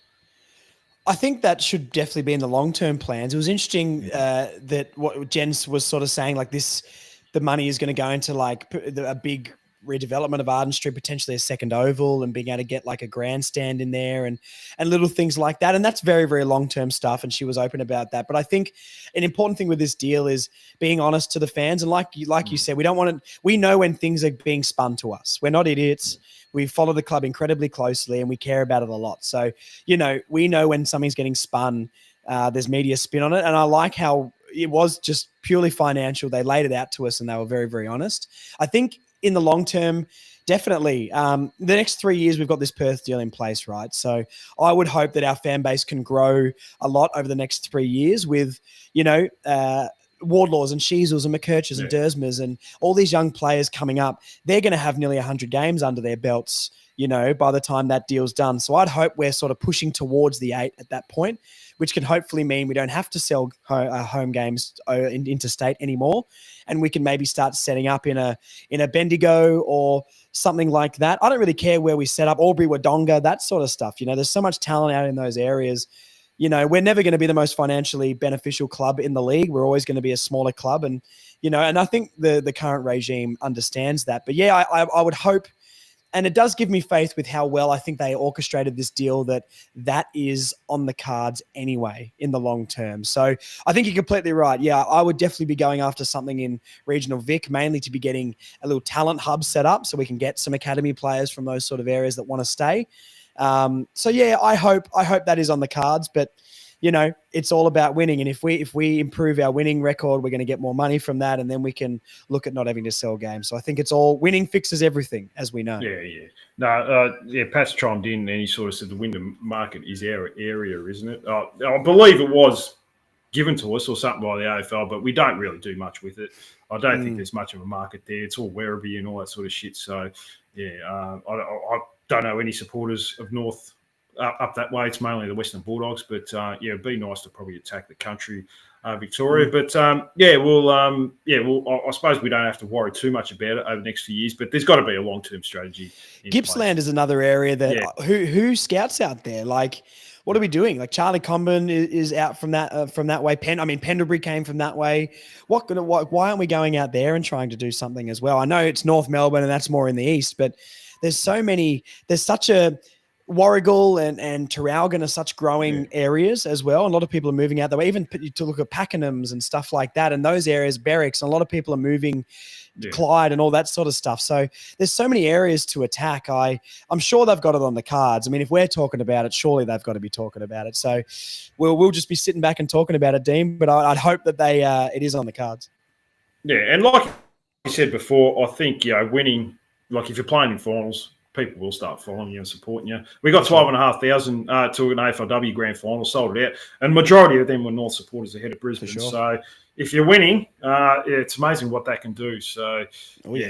I think that should definitely be in the long-term plans. It was interesting that what Jen was sort of saying, like the money is going to go into like a big redevelopment of Arden Street, potentially a second oval, and being able to get like a grandstand in there and little things like that. And that's very, very long-term stuff. And she was open about that. But I think an important thing with this deal is being honest to the fans. And like you said, we know when things are being spun to us. We're not idiots. We follow the club incredibly closely and we care about it a lot. So, we know when something's getting spun, there's media spin on it. And I like how it was just purely financial. They laid it out to us and they were very, very honest. I think in the long term, definitely, the next 3 years, we've got this Perth deal in place, right? So I would hope that our fan base can grow a lot over the next 3 years with, Wardlaws and Sheasels and McKerchers and Dersmers and all these young players coming up. They're going to have nearly 100 games under their belts, by the time that deal's done. So I'd hope we're sort of pushing towards the 8 at that point, which can hopefully mean we don't have to sell home games interstate anymore. And we can maybe start setting up in a Bendigo or something like that. I don't really care where we set up, Albury, Wodonga, that sort of stuff. There's so much talent out in those areas. We're never going to be the most financially beneficial club in the league. We're always going to be a smaller club. And, and I think the current regime understands that. But yeah, I would hope And it does give me faith with how well I think they orchestrated this deal that is on the cards anyway in the long term. So I think you're completely right. Yeah, I would definitely be going after something in regional Vic, mainly to be getting a little talent hub set up so we can get some academy players from those sort of areas that want to stay. So yeah, I hope that is on the cards, but you know, it's all about winning. And if we improve our winning record, we're going to get more money from that. And then we can look at not having to sell games. So I think it's all winning fixes everything, as we know. Yeah. No, Pat's chimed in and he sort of said the Wyndham market is our area, isn't it? I believe it was given to us or something by the AFL, but we don't really do much with it. I don't think there's much of a market there. It's all Werribee and all that sort of shit. So, yeah, I don't know any supporters of North up that way. It's mainly the Western Bulldogs, but it'd be nice to probably attack the country, Victoria. But I suppose we don't have to worry too much about it over the next few years. But there's got to be a long-term strategy. Gippsland is another area that who scouts out there. Like, what are we doing? Like Charlie Comben is out from that way. Pendlebury came from that way. Why aren't we going out there and trying to do something as well? I know it's North Melbourne and that's more in the east, but there's such a Warragul and Traralgon are such growing areas as well. And a lot of people are moving out that way, even to look at Pakenhams and stuff like that. And those areas, Berwick's, and a lot of people are moving Clyde and all that sort of stuff. So there's so many areas to attack. I'm sure they've got it on the cards. I mean, if we're talking about it, surely they've got to be talking about it. So we'll just be sitting back and talking about it, Dean, but I'd hope that it is on the cards. Yeah. And like you said before, I think, winning, like if you're playing in finals, people will start following you and supporting you. We got 12,500 to an AFLW grand final, sold it out. And majority of them were North supporters ahead of Brisbane. Sure. So if you're winning, it's amazing what that can do. So, we'll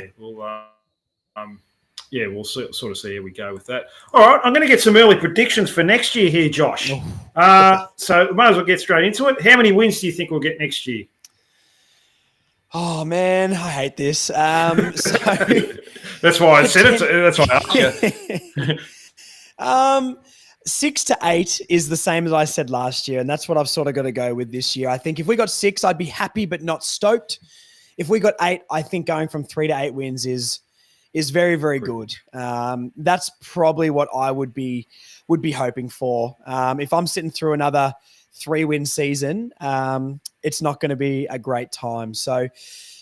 sort of see how we go with that. All right, I'm going to get some early predictions for next year here, Josh. So we might as well get straight into it. How many wins do you think we'll get next year? Oh, man, I hate this. That's why I said it. That's why I asked you. 6 to 8 is the same as I said last year, and that's what I've sort of got to go with this year. I think if we got 6, I'd be happy but not stoked. If we got 8, I think going from 3 to 8 wins is very, very good. That's probably what I would be hoping for. If I'm sitting through another 3-win season, it's not going to be a great time. So,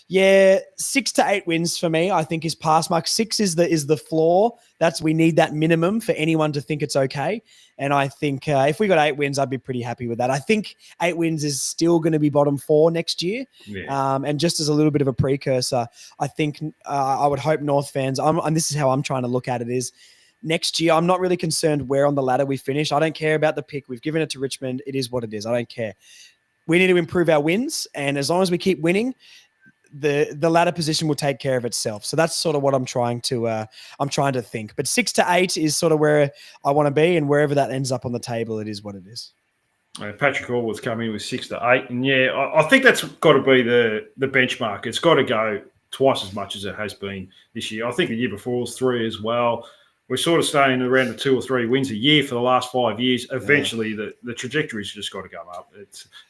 6 to 8 wins for me, I think, is pass mark. 6 is the floor. We need that minimum for anyone to think it's okay. And I think if we got 8 wins, I'd be pretty happy with that. I think 8 wins is still going to be bottom 4 next year. Yeah. And just as a little bit of a precursor, I think I would hope North fans, and this is how I'm trying to look at it, is next year, I'm not really concerned where on the ladder we finish. I don't care about the pick. We've given it to Richmond. It is what it is. I don't care. We need to improve our wins. And as long as we keep winning, the ladder position will take care of itself. So that's sort of what I'm trying to think. But 6 to 8 is sort of where I want to be, and wherever that ends up on the table, it is what it is. Patrick Allwood's coming with 6 to 8, and I think that's got to be the benchmark. It's got to go twice as much as it has been this year. I think the year before was 3 as well. We're sort of staying around the 2 or 3 wins a year for the last 5 years. Eventually, the trajectory's just got to go up.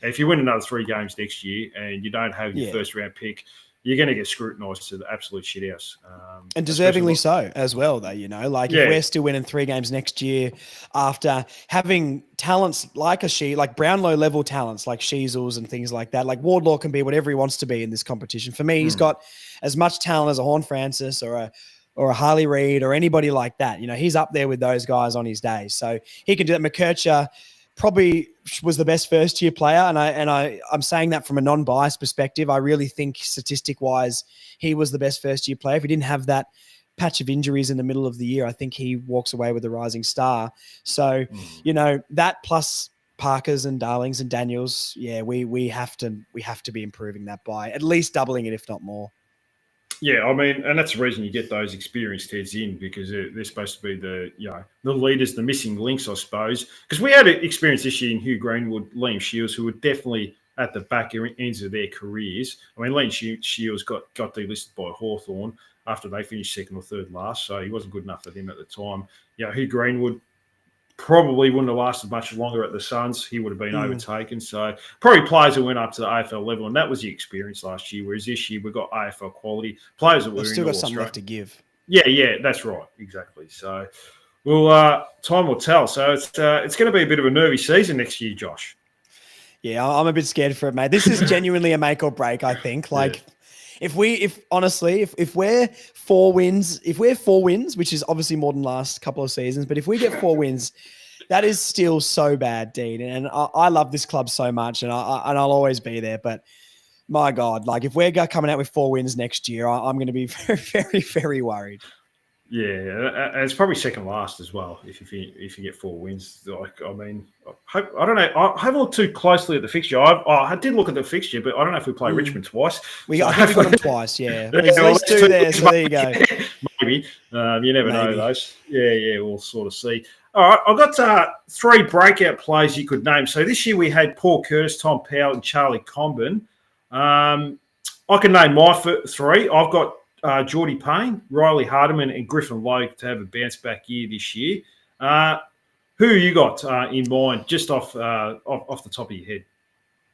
If you win another 3 games next year and you don't have your first-round pick, you're going to get scrutinised to the absolute shithouse. And deservingly so as well, though, Like, if we're still winning 3 games next year after having talents like Brownlow-level talents like Sheasels and things like that, like Wardlaw can be whatever he wants to be in this competition. For me, he's got as much talent as a Horn Francis or a Harley Reid or anybody like that. He's up there with those guys on his day. So he can do that. McKercher probably was the best first-year player, and I'm saying that from a non-biased perspective. I really think statistic-wise he was the best first-year player. If he didn't have that patch of injuries in the middle of the year, I think he walks away with a rising star. So, that plus Parkers and Darlings and Daniels, we have to be improving that by at least doubling it, if not more. Yeah, I mean, and that's the reason you get those experienced heads in, because they're supposed to be the leaders, the missing links, I suppose. Because we had experience this year in Hugh Greenwood, Liam Shields, who were definitely at the back ends of their careers. I mean, Liam Shields got delisted by Hawthorn after they finished second or third last, so he wasn't good enough for them at the time. Hugh Greenwood probably wouldn't have lasted much longer at the Suns. He would have been overtaken. So probably players that went up to the AFL level, and that was the experience last year. Whereas this year we've got AFL quality players that were still got something left to give. Yeah, that's right, exactly. So, well, time will tell. So it's going to be a bit of a nervy season next year, Josh. Yeah, I'm a bit scared for it, mate. This is genuinely a make or break, I think. Like, if we're 4 wins, which is obviously more than last couple of seasons, but if we get 4 wins, that is still so bad, Dean. And I love this club so much, and I'll always be there. But my God, like if we're coming out with 4 wins next year, I'm going to be very, very, very worried. Yeah, and it's probably second last as well if you get 4 wins. Like, I mean, I don't know. I haven't looked too closely at the fixture. I did look at the fixture, but I don't know if we play Richmond twice. I think we got them twice. Yeah, there's at least 2 there. So there you go. Maybe you never know those. Yeah, we'll sort of see. All right, I've got 3 breakout players you could name. So this year we had Paul Curtis, Tom Powell, and Charlie Comben. I can name my 3. I've got Geordie Payne, Riley Hardiman, and Griffin Logue to have a bounce back year this year. Who you got in mind, just off the top of your head?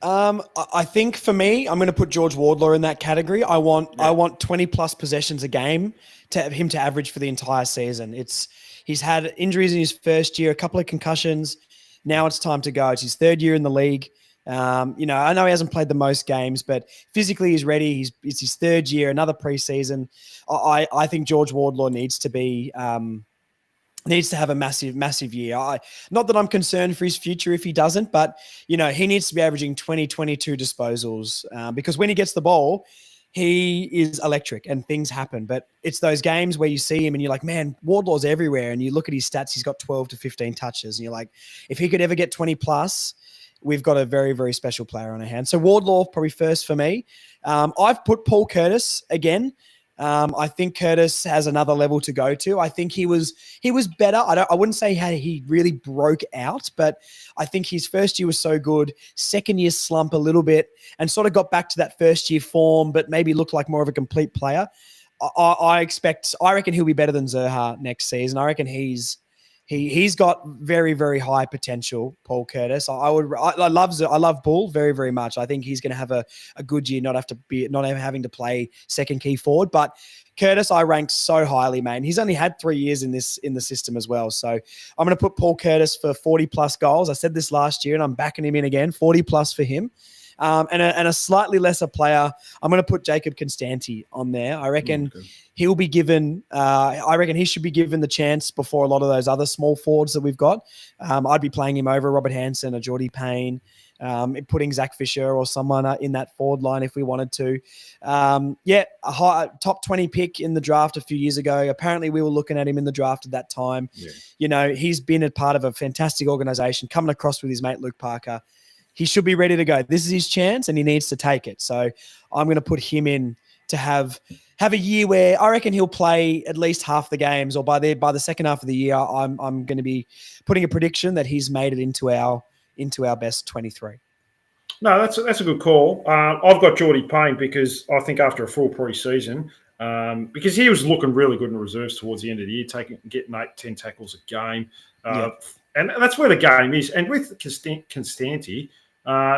I think for me, I'm going to put George Wardlaw in that category. I want 20 plus possessions a game to have him to average for the entire season. He's had injuries in his first year, a couple of concussions. Now it's time to go. It's his 3rd year in the league. I know he hasn't played the most games, but physically he's ready. It's his 3rd year, another preseason. I think George Wardlaw needs to have a massive, massive year. Not that I'm concerned for his future if he doesn't, but he needs to be averaging 20, 22 disposals because when he gets the ball, he is electric and things happen. But it's those games where you see him and you're like, man, Wardlaw's everywhere. And you look at his stats, he's got 12 to 15 touches. And you're like, if he could ever get 20 plus, we've got a very, very special player on our hands. So Wardlaw probably first for me. I've put Paul Curtis again. I think Curtis has another level to go to. I think he was better. I wouldn't say he really broke out, but I think his first year was so good. Second year slump a little bit and sort of got back to that first year form, but maybe looked like more of a complete player. I reckon he'll be better than Zerha next season. I reckon he's got very, very high potential, Paul Curtis. I love Bull very, very much. I think he's going to have a good year, not having to play second key forward. But Curtis, I ranked so highly, man. He's only had 3 years in the system as well. So I'm going to put Paul Curtis for 40 plus goals. I said this last year, and I'm backing him in again. 40 plus for him. And a slightly lesser player, I'm going to put Jacob Constanti on there. I reckon he'll be given. I reckon he should be given the chance before a lot of those other small forwards that we've got. I'd be playing him over Robert Hansen or Geordie Payne, putting Zach Fisher or someone in that forward line if we wanted to. A high, top 20 pick in the draft a few years ago. Apparently, we were looking at him in the draft at that time. Yeah. He's been a part of a fantastic organization, coming across with his mate Luke Parker. He should be ready to go. This is his chance, and he needs to take it. So I'm going to put him in to have a year where I reckon he'll play at least half the games, or by the second half of the year, I'm going to be putting a prediction that he's made it into our best 23. No, that's a good call. I've got Geordie Payne because I think after a full pre-season, because he was looking really good in the reserves towards the end of the year, getting 8-10 tackles a game. And that's where the game is. And with Constanti,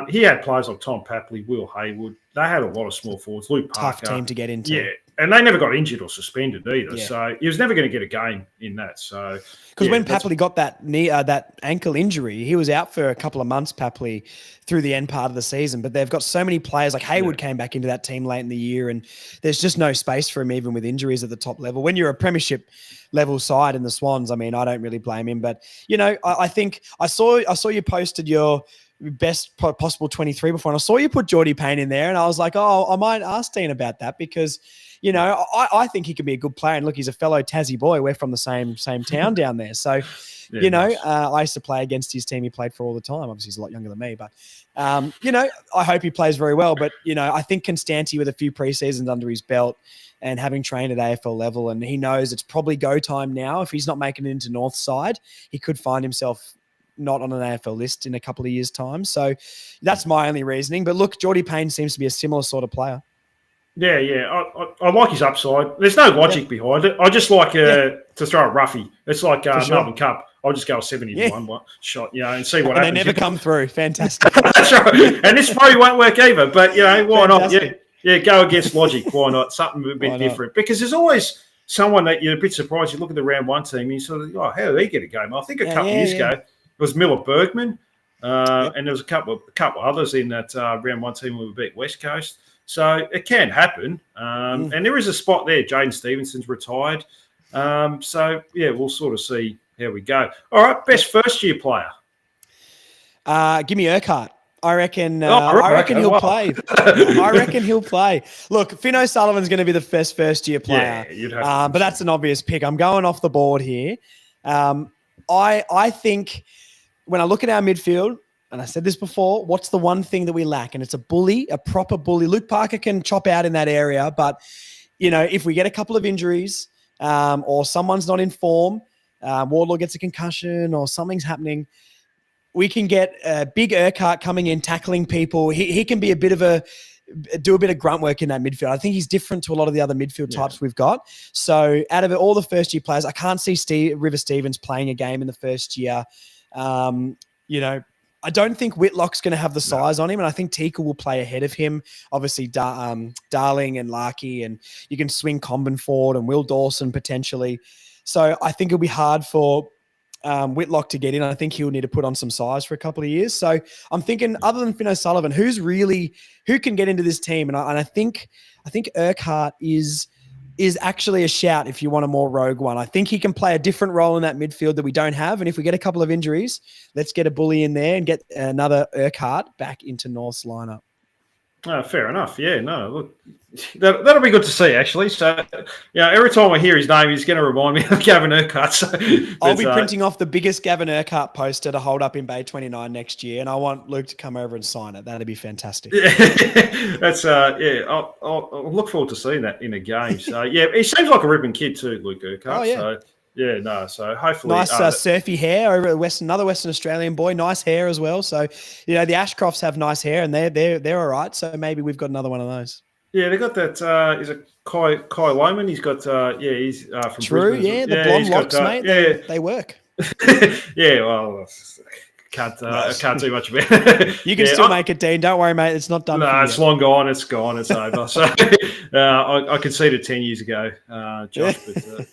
he had players like Tom Papley, Will Haywood. They had a lot of small forwards. Luke Parker. Tough team to get into. Yeah, and they never got injured or suspended either. Yeah. So he was never going to get a game in that. So because when Papley got that knee, that ankle injury, he was out for a couple of months. Papley through the end part of the season, but they've got so many players. Like Haywood came back into that team late in the year, and there's just no space for him even with injuries at the top level. When you're a premiership level side in the Swans, I mean, I don't really blame him. But I think I saw you posted your best possible 23 before, and I saw you put Geordie Payne in there, and I was like, oh, I might ask Dean about that because I think he could be a good player. And look, he's a fellow Tassie boy. We're from the same town down there, so I used to play against his team he played for all the time. Obviously, he's a lot younger than me, but I hope he plays very well. But I think Constanti with a few preseasons under his belt and having trained at AFL level, and he knows it's probably go time now. If he's not making it into North Side, he could find himself not on an AFL list in a couple of years' time. So that's my only reasoning. But look, Geordie Payne seems to be a similar sort of player. Yeah. I like his upside. There's no logic behind it. I just like to throw a roughie. It's like Melbourne Cup. I'll just go a 70-1 shot, and see what happens. They never come through. Fantastic. That's right. And this probably won't work either. But why not? Yeah, go against logic. Why not? Something a bit different. Because there's always someone that you're a bit surprised. You look at the round one team, and you sort of, oh, how did he get a game? I think a couple of years ago it was Miller Bergman, and there was a couple others in that round one team who beat West Coast. So it can happen, and there is a spot there. Jaden Stevenson's retired, so yeah, we'll sort of see how we go. All right, best first year player. Give me Urquhart. I reckon he'll play. I reckon he'll play. Look, Finn O'Sullivan's going to be the first year player. Yeah, you'd have but that's an obvious pick. I'm going off the board here. I think when I look at our midfield, and I said this before, what's the one thing that we lack? And it's a proper bully. Luke Parker can chop out in that area, but if we get a couple of injuries or someone's not in form, Wardlaw gets a concussion or something's happening, we can get big Urquhart coming in, tackling people. He can be do a bit of grunt work in that midfield. I think he's different to a lot of the other midfield types we've got. So out of all the first year players, I can't see River Stevens playing a game in the first year. I don't think Whitlock's going to have the size on him, and I think Tika will play ahead of him. Obviously, Darling and Larkey, and you can swing Comben forward and Will Dawson potentially. So I think it'll be hard for Whitlock to get in. I think he'll need to put on some size for a couple of years. So I'm thinking, other than Finn O'Sullivan, who can get into this team? And I think Urquhart is actually a shout if you want a more rogue one. I think he can play a different role in that midfield that we don't have. And if we get a couple of injuries, let's get a bully in there and get another Urquhart back into North's lineup. Oh, fair enough. Yeah, no, look, that'll be good to see, actually. So, every time I hear his name, he's going to remind me of Gavin Urquhart. So, I'll be printing off the biggest Gavin Urquhart poster to hold up in Bay 29 next year, and I want Luke to come over and sign it. That'd be fantastic. Yeah, that's I'll look forward to seeing that in a game. So, yeah, he seems like a ripping kid too, Luke Urquhart. Oh, yeah. So, yeah, no. So hopefully, nice surfy hair over at another Western Australian boy. Nice hair as well. So the Ashcrofts have nice hair, and they're all right. So maybe we've got another one of those. Yeah, they got that. Is it Kai Loman? He's got. He's from True. Brisbane. Yeah, the blonde locks, mate. Yeah, they work. Yeah. Well. I can't do much about it. You can still make it, Dean. Don't worry, mate. It's not done. No, it's long gone. It's gone. It's over. So I conceded 10 years ago, Josh,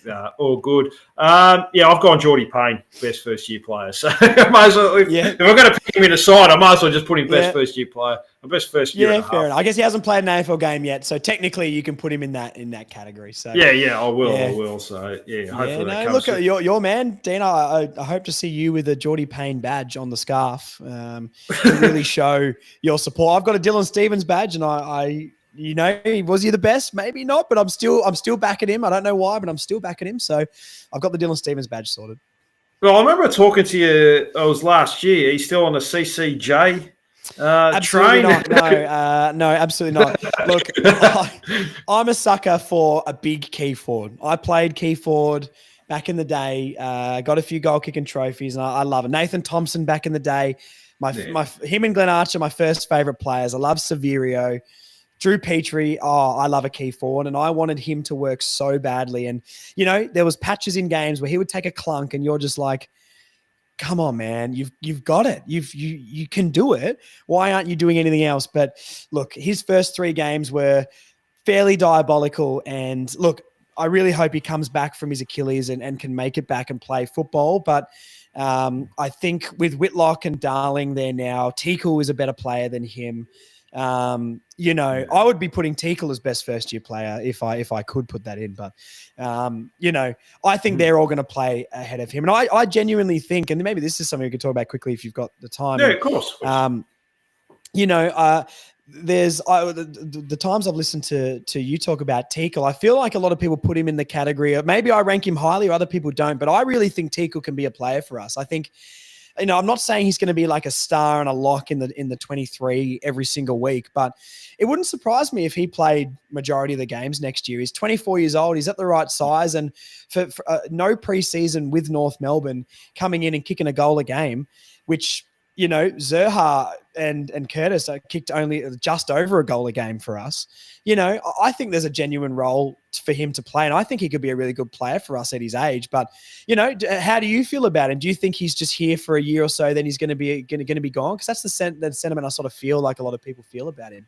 but all good. I've gone Geordie Payne, best first year player. So I might as well, if I'm going to pick him in a side, I might as well just put him best first year player. Best first year. Yeah, fair enough. I guess he hasn't played an AFL game yet, so technically you can put him in that category. So yeah, I will. So hopefully that comes. Look at your man, Dean. I hope to see you with a Geordie Payne badge on the scarf to really show your support. I've got a Dylan Stevens badge, and was he the best? Maybe not, but I'm still backing him. I don't know why, but I'm still backing him. So I've got the Dylan Stevens badge sorted. Well, I remember talking to you. It was last year. He's still on the CCJ. Absolutely train? Not. No, absolutely not. Look, I'm a sucker for a big key forward. I played key forward back in the day. Got a few goal kicking trophies, and I love it. Nathan Thompson back in the day. Him and Glenn Archer, my first favourite players. I love Severio. Drew Petrie, I love a key forward, and I wanted him to work so badly. And, there was patches in games where he would take a clunk, and you're just like, come on, man, you've got it. You can do it. Why aren't you doing anything else? But look, his first 3 games were fairly diabolical. And look, I really hope he comes back from his Achilles and can make it back and play football. But I think with Whitlock and Darling there now, Teakle is a better player than him. I would be putting Teakle as best first year player if I could put that in, but I think they're all going to play ahead of him. And I genuinely think, and maybe this is something we could talk about quickly if you've got the time. Yeah, of course. There's the times I've listened to you talk about Teakle, I feel like a lot of people put him in the category of, maybe I rank him highly or other people don't, but I really think Teakle can be a player for us. I think, I'm not saying he's going to be like a star and a lock in the 23 every single week, but it wouldn't surprise me if he played majority of the games next year. He's 24 years old. He's at the right size, and for no preseason with North Melbourne coming in and kicking a goal a game, which Zerha and Curtis are kicked only just over a goal a game for us. I think there's a genuine role for him to play, and I think he could be a really good player for us at his age. But how do you feel about him? Do you think he's just here for a year or so, then he's going to be gone? Because that's the sentiment I sort of feel like a lot of people feel about him.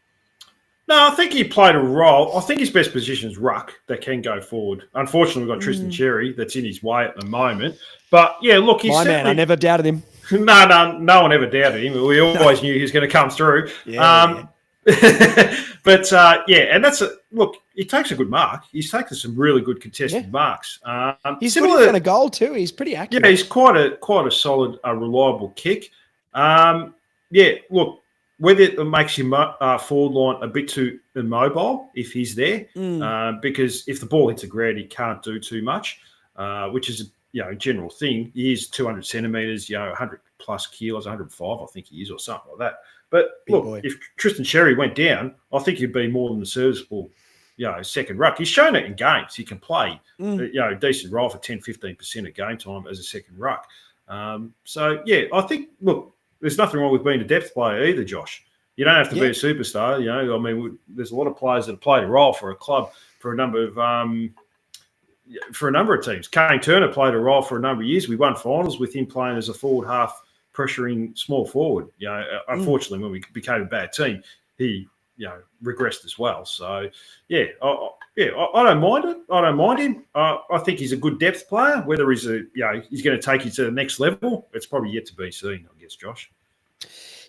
No, I think he played a role. I think his best position is ruck that can go forward. Unfortunately, we've got Tristan Cherry that's in his way at the moment. But yeah, look, he's My man, I never doubted him. no one ever doubted him. We always knew he was going to come through. Yeah. But and look. He takes a good mark. He's taken some really good contested marks. He's similar in front of goal too. He's pretty accurate. Yeah, he's quite a solid, reliable kick. Look, whether it makes your forward line a bit too immobile if he's there, because if the ball hits the ground, he can't do too much, which is a general thing. He is 200 centimeters, 100 plus kilos, 105, I think he is, or something like that. But Big look, boy. if Tristan Cherry went down, I think he'd be more than the serviceable, second ruck. He's shown it in games. He can play, a decent role for 10, 15% of game time as a second ruck. I think, look, there's nothing wrong with being a depth player either, Josh. You don't have to be a superstar. There's a lot of players that have played a role for a club for a number of teams. Kane Turner played a role for a number of years. We won finals with him playing as a forward half, pressuring small forward. Unfortunately, when we became a bad team, he regressed as well. So I don't mind it. I don't mind him. I think he's a good depth player. Whether he's he's going to take you to the next level, it's probably yet to be seen, I guess, Josh.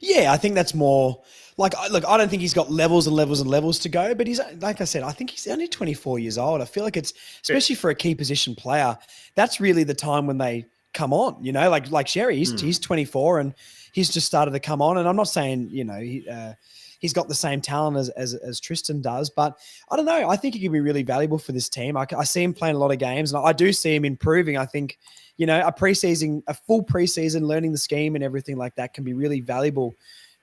Yeah, I think that's more look, I don't think he's got levels and levels and levels to go, but he's, like I said, I think he's only 24 years old. I feel like it's, especially for a key position player, that's really the time when they come on, like Sherry, he's 24 and he's just started to come on. And I'm not saying, he's got the same talent as Tristan does, but I don't know. I think he could be really valuable for this team. I see him playing a lot of games and I do see him improving. I think, a full preseason, learning the scheme and everything like that can be really valuable,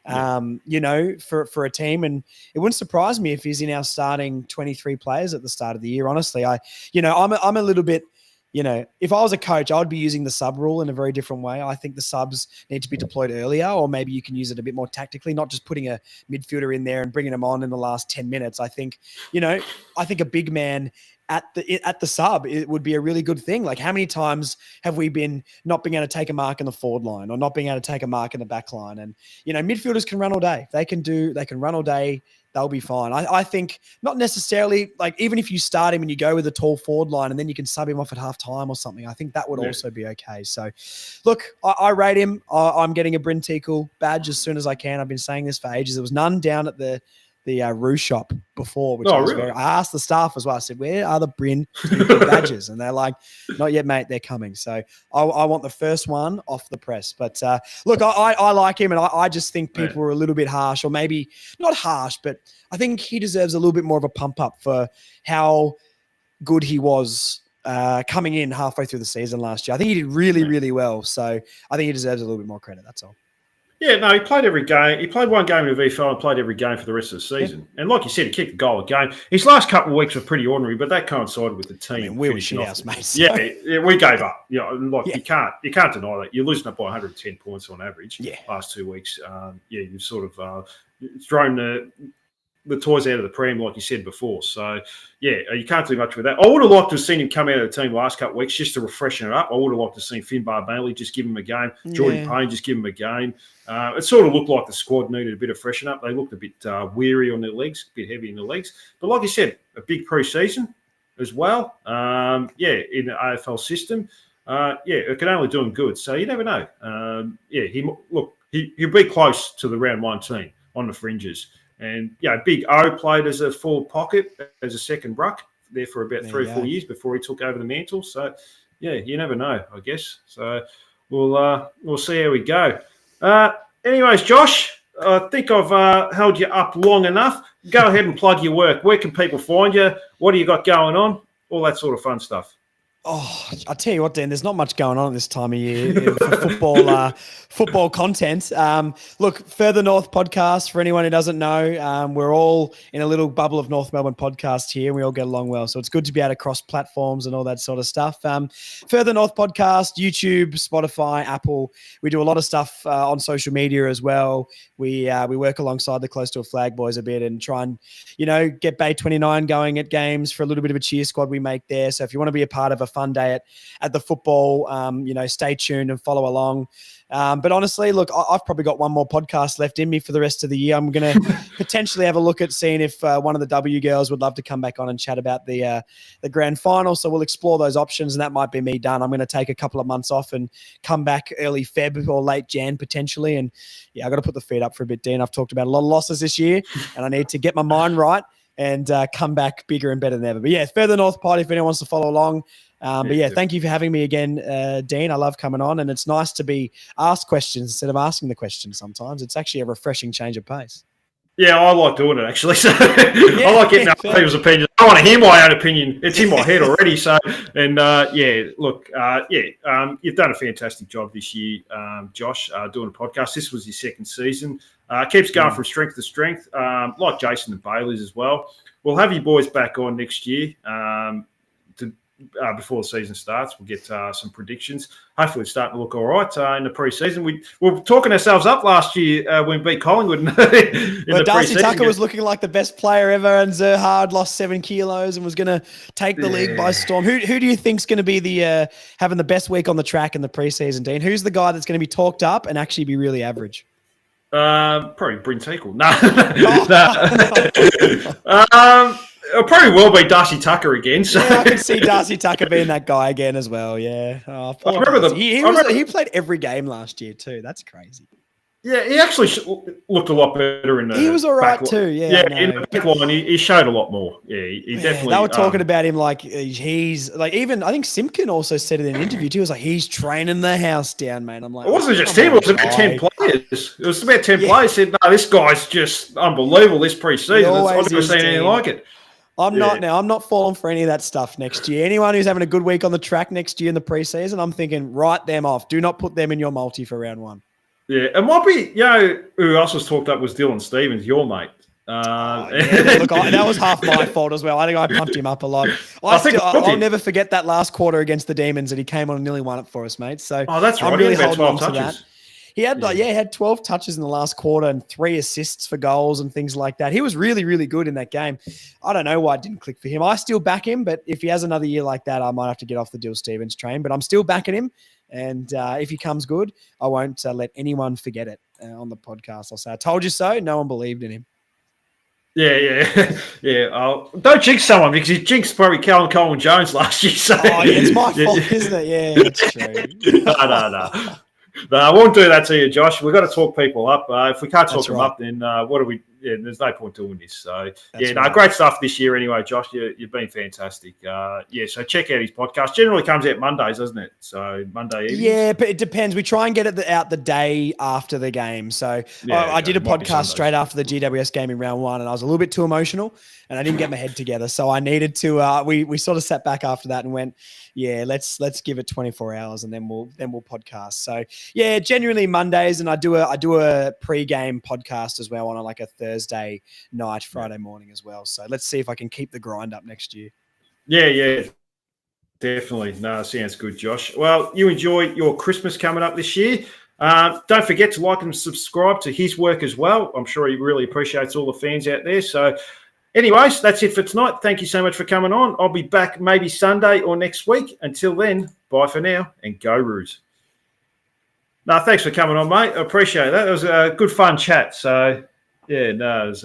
for a team. And it wouldn't surprise me if he's in our starting 23 players at the start of the year. Honestly, I'm a little bit, if I was a coach, I would be using the sub rule in a very different way. I think the subs need to be deployed earlier, or maybe you can use it a bit more tactically, not just putting a midfielder in there and bringing him on in the last 10 minutes. I think, a big man at the sub, it would be a really good thing. Like, how many times have we been not being able to take a mark in the forward line or not being able to take a mark in the back line? And, midfielders can run all day. They can run all day. They'll be fine. I think not necessarily, like, even if you start him and you go with a tall forward line and then you can sub him off at half time or something, I think that would also be okay. So, look, I rate him. I'm getting a Bryn Teakle badge as soon as I can. I've been saying this for ages. There was none down at the Roo shop before, which I asked the staff as well. I said, where are the Bryn Teakle badges? And they're like, not yet, mate. They're coming. So I want the first one off the press. But look, I like him, and I just think people were a little bit harsh, or maybe not harsh, but I think he deserves a little bit more of a pump up for how good he was coming in halfway through the season last year. I think he did really, really well. So I think he deserves a little bit more credit. That's all. Yeah, no, he played every game. He played one game in the VFL and played every game for the rest of the season. Yeah. And like you said, he kicked a goal a game. His last couple of weeks were pretty ordinary, but that coincided with the team. We were shit house, mate. So. Yeah, we gave up. You can't deny that. You're losing up by 110 points on average. Last 2 weeks. You've sort of thrown the toys out of the pram, like you said before. So, you can't do much with that. I would have liked to have seen him come out of the team last couple of weeks just to freshen it up. I would have liked to have seen Finbar Bailey just give him a game. Jordan Payne just give him a game. It sort of looked like the squad needed a bit of freshen up. They looked a bit weary on their legs, a bit heavy in the legs. But like you said, a big pre-season as well. In the AFL system. It can only do him good. So you never know. He'll be close to the round one team on the fringes. And, Big O played as a forward pocket, as a second ruck there for about 3 or 4 years before he took over the mantle. So, you never know, I guess. So we'll see how we go. Anyways, Josh, I think I've held you up long enough. Go ahead and plug your work. Where can people find you? What do you got going on? All that sort of fun stuff. Oh, I'll tell you what, Dan, there's not much going on at this time of year for football content. Look, Further North podcast, for anyone who doesn't know, we're all in a little bubble of North Melbourne podcasts here, and we all get along well. So it's good to be able to cross platforms and all that sort of stuff. Further North podcast, YouTube, Spotify, Apple. We do a lot of stuff on social media as well. We work alongside the Close to a Flag boys a bit and try and, get Bay 29 going at games for a little bit of a cheer squad we make there. So if you want to be a part of a fun day at the football. Stay tuned and follow along. But honestly, look, I've probably got one more podcast left in me for the rest of the year. I'm going to potentially have a look at seeing if one of the W girls would love to come back on and chat about the grand final. So we'll explore those options, and that might be me done. I'm going to take a couple of months off and come back early Feb or late Jan potentially. And yeah, I've got to put the feet up for a bit, Dean. I've talked about a lot of losses this year, and I need to get my mind right and come back bigger and better than ever. But yeah, Further North Pod, if anyone wants to follow along. But yeah, thank you for having me again, Dean. I love coming on, and it's nice to be asked questions instead of asking the questions sometimes. It's actually a refreshing change of pace. Yeah, I like doing it, actually. So I like getting other people's opinions. I want to hear my own opinion. It's in my head already. So, and you've done a fantastic job this year, Josh, doing a podcast. This was your second season. Keeps going from strength to strength, like Jason and Bailey's as well. We'll have you boys back on next year. Before the season starts, we'll get some predictions. Hopefully, it's starting to look all right in the pre-season. We were talking ourselves up last year when we beat Collingwood. Darcy Tucker was looking like the best player ever, and Zerhard lost 7 kilos and was going to take the league by storm. Who do you think's going to be the having the best week on the track in the pre-season, Dean? Who's the guy that's going to be talked up and actually be really average? Probably Bryn Teakle. No. It probably will be Darcy Tucker again. So. Yeah, I can see Darcy Tucker being that guy again as well. Yeah, he played every game last year too. That's crazy. Yeah, he actually looked a lot better in the. He was all right too. Yeah, in the back line, he showed a lot more. Yeah, he definitely. They were talking about him like he's like even I think Simpkin also said in an interview too. He was like he's training the house down, mate. I'm like, it wasn't just him. It was about 10 players. It was about 10 players said, "No, this guy's just unbelievable this pre-season. I've never seen anything like it." I'm not falling for any of that stuff next year. Anyone who's having a good week on the track next year in the preseason, I'm thinking write them off. Do not put them in your multi for round 1. Yeah, it might be, who else was talked up was Dylan Stevens, your mate. Look, that was half my fault as well. I think I pumped him up a lot. I'll never forget that last quarter against the Demons that he came on and nearly won it for us, mate. So that's right. I'm really holding on to that. He had he had 12 touches in the last quarter and 3 assists for goals and things like that. He was really, really good in that game. I don't know why it didn't click for him. I still back him, but if he has another year like that, I might have to get off the Dill Stevens train. But I'm still backing him, and if he comes good, I won't let anyone forget it on the podcast. I'll say, I told you so. No one believed in him. Yeah. Don't jinx someone because he jinxed probably Callum Coleman-Jones last year. So. It's my fault, isn't it? Yeah, that's true. No. No, I won't do that to you, Josh. We've got to talk people up. If we can't talk them up, then what do we? Yeah, there's no point doing this. So great stuff this year anyway, Josh. You've been fantastic. So check out his podcast. Generally comes out Mondays, doesn't it? So Monday evening. Yeah, but it depends. We try and get it out the day after the game. So I did a podcast straight after the GWS game in round 1, and I was a little bit too emotional, and I didn't get my head together. So I needed to. We sort of sat back after that and went, let's give it 24 hours, and then we'll podcast. So genuinely Mondays, and I do a pre-game podcast as well on a Thursday night, Friday morning as well. So let's see if I can keep the grind up next year. Yeah, definitely. No, sounds good, Josh. Well, you enjoy your Christmas coming up this year. Don't forget to like and subscribe to his work as well. I'm sure he really appreciates all the fans out there. So anyways, that's it for tonight. Thank you so much for coming on. I'll be back maybe Sunday or next week. Until then, bye for now and go Roos. No, thanks for coming on, mate. I appreciate that. It was a good, fun chat. So, it was